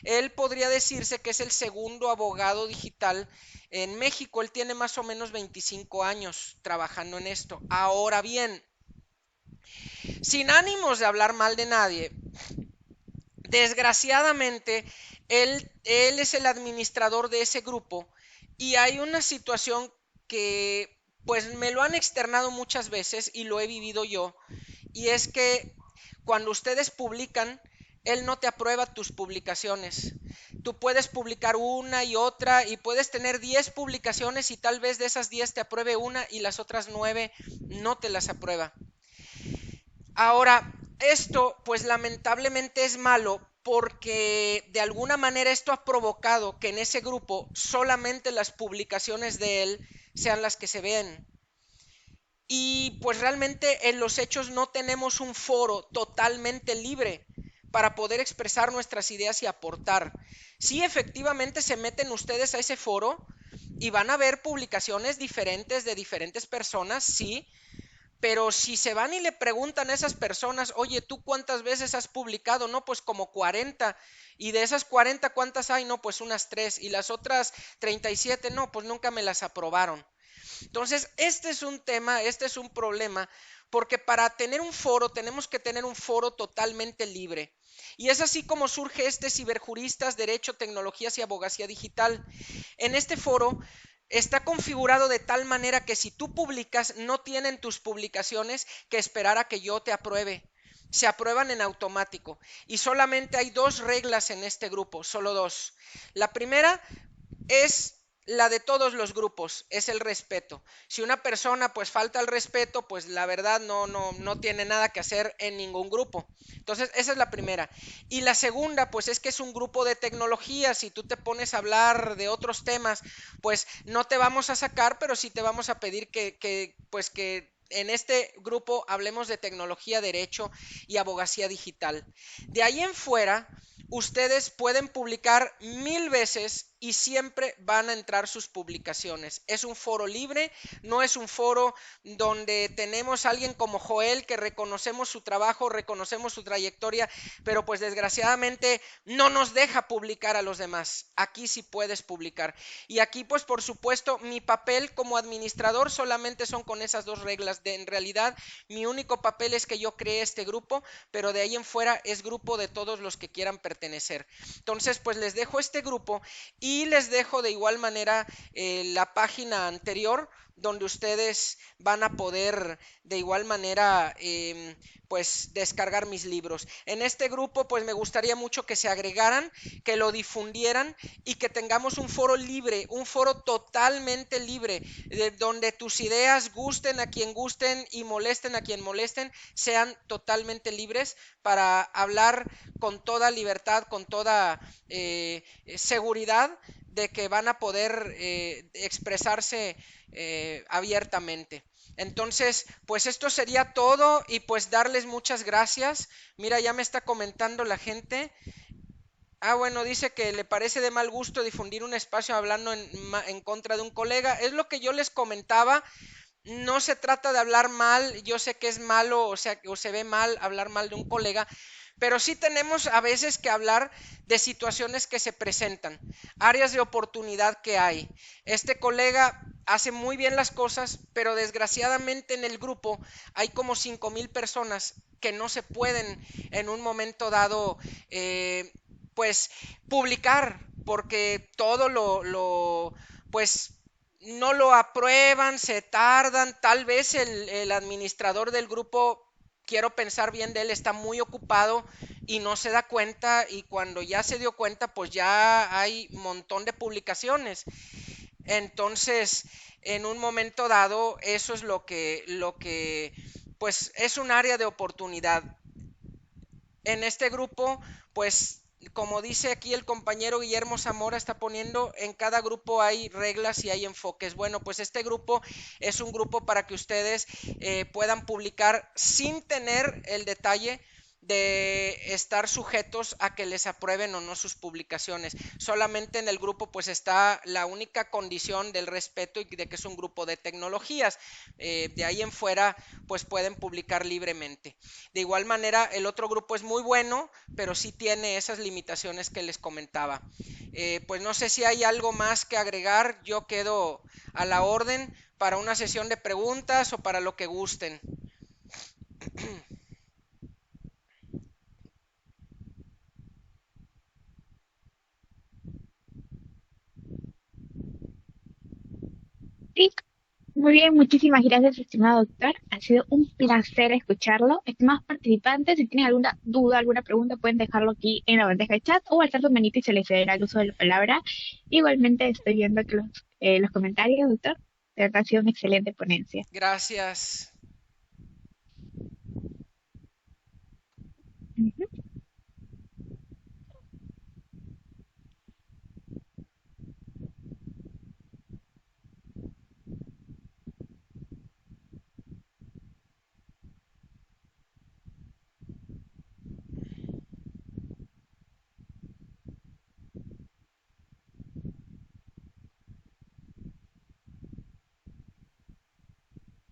Él podría decirse que es el segundo abogado digital en México. Él tiene más o menos 25 años trabajando en esto. Ahora bien, sin ánimos de hablar mal de nadie, desgraciadamente, él es el administrador de ese grupo y hay una situación que pues me lo han externado muchas veces y lo he vivido yo, y es que cuando ustedes publican, él no te aprueba tus publicaciones. Tú puedes publicar una y otra y puedes tener 10 publicaciones y tal vez de esas 10 te apruebe una y las otras 9 no te las aprueba. Ahora, esto pues lamentablemente es malo porque de alguna manera esto ha provocado que en ese grupo solamente las publicaciones de él sean las que se ven. Y pues realmente en los hechos no tenemos un foro totalmente libre para poder expresar nuestras ideas y aportar. Sí, efectivamente se meten ustedes a ese foro y van a ver publicaciones diferentes de diferentes personas, sí, pero si se van y le preguntan a esas personas, oye, ¿tú cuántas veces has publicado? No, pues como 40. Y de esas 40, ¿cuántas hay? No, pues unas 3. Y las otras 37, no, pues nunca me las aprobaron. Entonces, este es un tema, este es un problema, porque para tener un foro tenemos que tener un foro totalmente libre. Y es así como surge este Ciberjuristas, Derecho, Tecnologías y Abogacía Digital. En este foro está configurado de tal manera que si tú publicas, no tienen tus publicaciones que esperar a que yo te apruebe. Se aprueban en automático. Y solamente hay dos reglas en este grupo, solo dos. La primera es la de todos los grupos, es el respeto. Si una persona pues falta el respeto, pues la verdad no tiene nada que hacer en ningún grupo. Entonces, esa es la primera. Y la segunda, pues es que es un grupo de tecnología. Si tú te pones a hablar de otros temas, pues no te vamos a sacar, pero sí te vamos a pedir pues que en este grupo hablemos de tecnología, derecho y abogacía digital. De ahí en fuera, ustedes pueden publicar 1000 veces y siempre van a entrar sus publicaciones. Es un foro libre, no es un foro donde tenemos a alguien como Joel que reconocemos su trabajo, reconocemos su trayectoria, pero pues desgraciadamente no nos deja publicar a los demás. Aquí sí puedes publicar. Y aquí pues por supuesto mi papel como administrador solamente son con esas dos reglas. En realidad mi único papel es que yo cree este grupo, pero de ahí en fuera es grupo de todos los que quieran pertenecer. Entonces pues les dejo este grupo y les dejo de igual manera la página anterior donde ustedes van a poder de igual manera pues descargar mis libros. En este grupo pues me gustaría mucho que se agregaran, que lo difundieran y que tengamos un foro libre, un foro totalmente libre, donde tus ideas gusten a quien gusten y molesten a quien molesten, sean totalmente libres para hablar con toda libertad, con toda seguridad de que van a poder expresarse abiertamente. Entonces, pues esto sería todo y pues darles muchas gracias. Mira, ya me está comentando la gente. Ah, bueno, dice que le parece de mal gusto difundir un espacio hablando en contra de un colega. Es lo que yo les comentaba. No se trata de hablar mal, yo sé que es malo, o sea, o se ve mal hablar mal de un colega, pero sí tenemos a veces que hablar de situaciones que se presentan, áreas de oportunidad que hay. Este colega hace muy bien las cosas, pero desgraciadamente en el grupo hay como 5,000 personas que no se pueden en un momento dado, pues, publicar, porque todo pues, no lo aprueban, se tardan, tal vez el administrador del grupo, quiero pensar bien de él, está muy ocupado y no se da cuenta y cuando ya se dio cuenta pues ya hay un montón de publicaciones. Entonces, en un momento dado, eso es pues es un área de oportunidad. En este grupo, pues como dice aquí el compañero Guillermo Zamora, está poniendo, en cada grupo hay reglas y hay enfoques. Bueno, pues este grupo es un grupo para que ustedes puedan publicar sin tener el detalle de estar sujetos a que les aprueben o no sus publicaciones. Solamente en el grupo pues está la única condición del respeto y de que es un grupo de tecnologías. De ahí en fuera pues pueden publicar libremente. De igual manera, el otro grupo es muy bueno, pero sí tiene esas limitaciones que les comentaba. Pues no sé si hay algo más que agregar. Yo quedo a la orden para una sesión de preguntas o para lo que gusten. Sí, muy bien, muchísimas gracias, estimado doctor. Ha sido un placer escucharlo. Estimados participantes, si tienen alguna duda, alguna pregunta, pueden dejarlo aquí en la bandeja de chat o alzar su manito y se les cederá el uso de la palabra. Igualmente, estoy viendo que los comentarios, doctor, de verdad ha sido una excelente ponencia. Gracias. Ujú.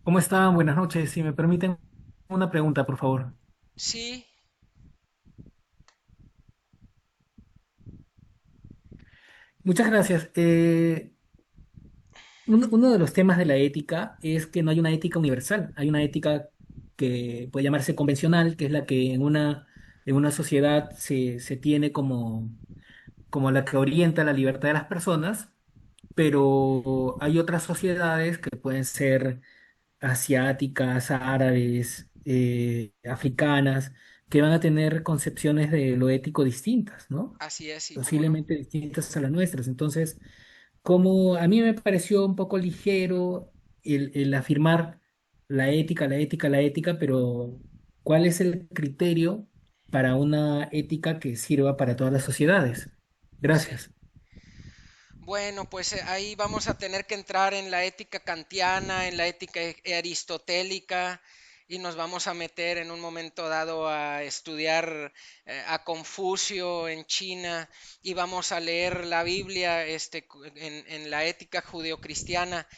¿Cómo están? Buenas noches. Si me permiten una pregunta, por favor. Sí, Muchas gracias. Uno de los temas de la ética es que no hay una ética universal. Hay una ética que puede llamarse convencional, que es la que en una sociedad se tiene como la que orienta la libertad de las personas, pero hay otras sociedades que pueden ser asiáticas, árabes, africanas, que van a tener concepciones de lo ético distintas, ¿no? así es, sí, cómo no. Posiblemente distintas a las nuestras. Entonces, como a mí me pareció un poco ligero el afirmar la ética, pero ¿cuál es el criterio para una ética que sirva para todas las sociedades? Sí. Gracias. Bueno, pues ahí vamos a tener que entrar en la ética kantiana, en la ética aristotélica, y nos vamos a meter en un momento dado a estudiar a Confucio en China, y vamos a leer la Biblia en la ética judeocristiana.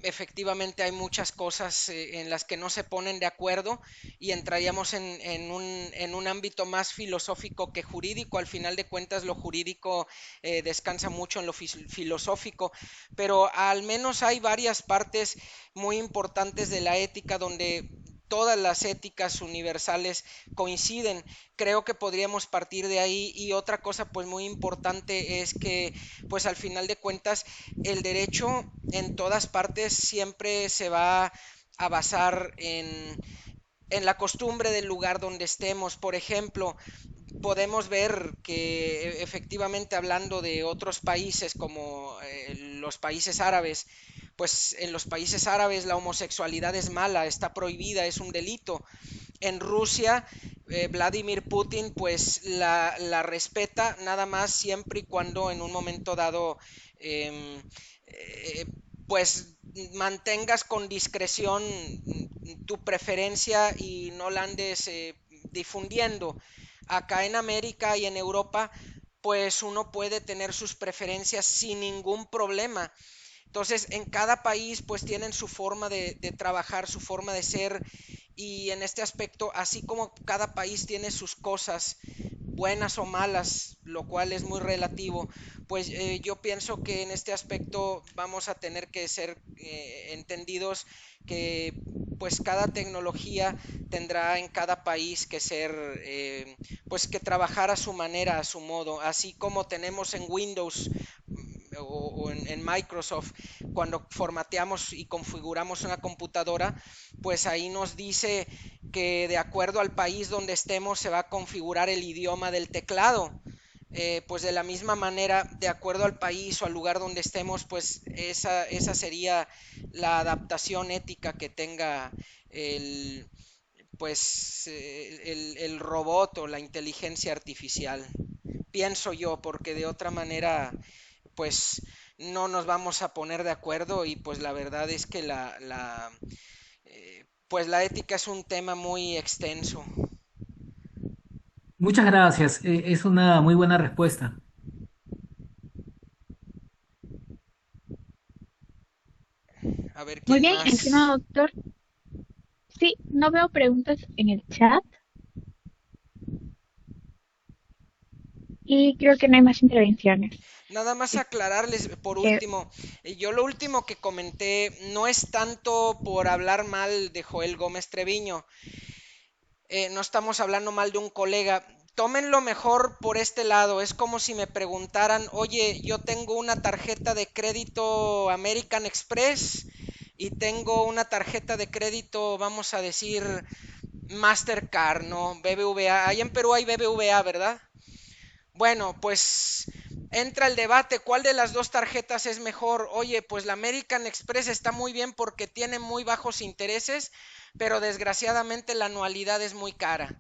Efectivamente hay muchas cosas en las que no se ponen de acuerdo y entraríamos en un ámbito más filosófico que jurídico. Al final de cuentas, lo jurídico descansa mucho en lo filosófico, pero al menos hay varias partes muy importantes de la ética donde todas las éticas universales coinciden. Creo que podríamos partir de ahí. Y otra cosa pues muy importante es que pues al final de cuentas el derecho en todas partes siempre se va a basar en la costumbre del lugar donde estemos. Por ejemplo, podemos ver que efectivamente, hablando de otros países como los países árabes, pues en los países árabes la homosexualidad es mala, está prohibida, es un delito. En Rusia, Vladimir Putin pues la respeta, nada más siempre y cuando en un momento dado eh, eh, pues mantengas con discreción tu preferencia y no la andes difundiendo. Acá en América y en Europa pues uno puede tener sus preferencias sin ningún problema. Entonces, en cada país pues tienen su forma de trabajar, su forma de ser, y en este aspecto, así como cada país tiene sus cosas buenas o malas, lo cual es muy relativo, pues yo pienso que en este aspecto vamos a tener que ser entendidos que pues cada tecnología tendrá en cada país que ser, pues que trabajar a su manera, a su modo, así como tenemos en Windows o en Microsoft, cuando formateamos y configuramos una computadora, pues ahí nos dice que de acuerdo al país donde estemos se va a configurar el idioma del teclado. Pues de la misma manera, de acuerdo al país o al lugar donde estemos, pues esa sería la adaptación ética que tenga el, pues, el robot o la inteligencia artificial. Pienso yo, porque de otra manera pues no nos vamos a poner de acuerdo, y pues la verdad es que pues la ética es un tema muy extenso. Muchas gracias. Es una muy buena respuesta. A ver Muy quién bien, más. estimado doctor. Sí, no veo preguntas en el chat y creo que no hay más intervenciones. Nada más Así aclararles por que, último, yo lo último que comenté no es tanto por hablar mal de Joel Gómez Treviño, no estamos hablando mal de un colega. Tómenlo mejor por este lado. Es como si me preguntaran, oye, yo tengo una tarjeta de crédito American Express y tengo una tarjeta de crédito, vamos a decir, Mastercard, ¿no? BBVA. Ahí en Perú hay BBVA, ¿verdad? Bueno, pues entra el debate, ¿cuál de las dos tarjetas es mejor? Oye, pues la American Express está muy bien porque tiene muy bajos intereses, pero desgraciadamente la anualidad es muy cara.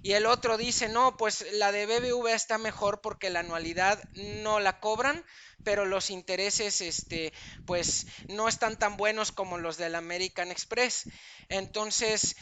Y el otro dice, no, pues la de BBVA está mejor porque la anualidad no la cobran, pero los intereses, pues no están tan buenos como los del American Express. Entonces,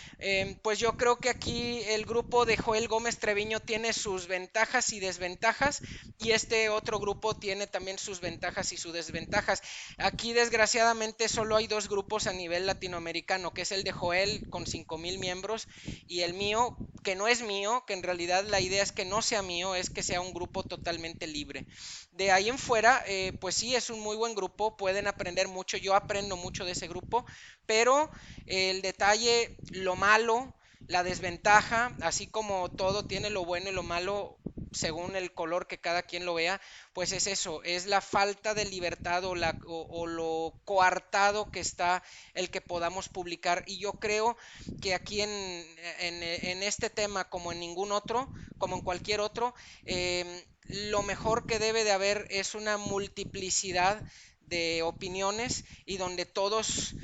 pues yo creo que aquí el grupo de Joel Gómez Treviño tiene sus ventajas y desventajas, y este otro grupo tiene también sus ventajas y sus desventajas. Aquí desgraciadamente solo hay dos grupos a nivel latinoamericano, que es el de Joel con 5,000 miembros y el mío, que no es mío, que en realidad la idea es que no sea mío, es que sea un grupo totalmente libre. De ahí en fuera, pues sí, es un muy buen grupo, pueden aprender mucho, yo aprendo mucho de ese grupo, pero el detalle, lo malo, la desventaja, así como todo tiene lo bueno y lo malo según el color que cada quien lo vea, pues es eso, es la falta de libertad o lo coartado que está el que podamos publicar. Y yo creo que aquí en este tema, como en ningún otro, como en cualquier otro, lo mejor que debe de haber es una multiplicidad de opiniones y donde todos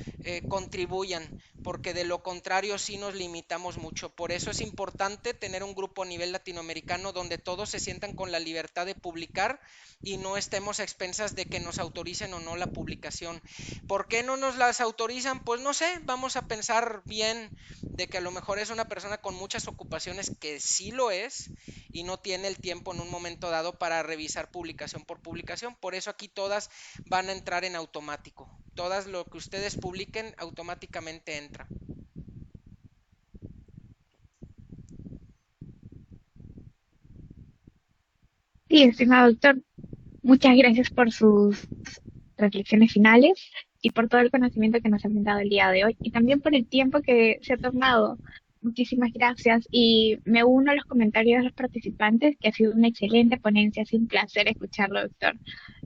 contribuyan, porque de lo contrario sí nos limitamos mucho. Por eso es importante tener un grupo a nivel latinoamericano donde todos se sientan con la libertad de publicar y no estemos a expensas de que nos autoricen o no la publicación. ¿Por qué no nos las autorizan? Pues no sé, vamos a pensar bien de que a lo mejor es una persona con muchas ocupaciones, que sí lo es, y no tiene el tiempo en un momento dado para revisar publicación por publicación. Por eso aquí todas van a entrar en automático. Todas lo que ustedes publiquen automáticamente entra. sí, estimado doctor, muchas gracias por sus reflexiones finales. y por todo el conocimiento que nos ha brindado el día de hoy y también por el tiempo que se ha tomado. Muchísimas gracias y me uno a los comentarios de los participantes que ha sido una excelente ponencia, ha sido un placer escucharlo, doctor.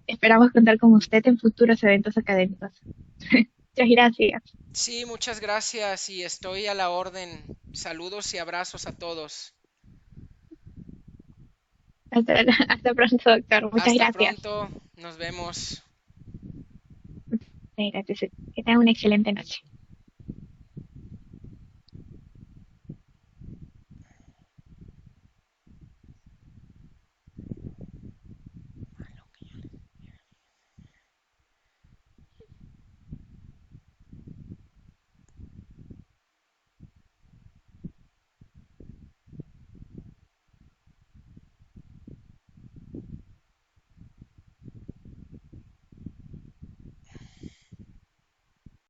Esperamos contar con usted en futuros eventos académicos. Muchas gracias. Sí, muchas gracias y estoy a la orden. Saludos y abrazos a todos. Hasta, hasta pronto, doctor. Muchas Hasta gracias. pronto, nos vemos. Muchas gracias. Que tenga una excelente noche.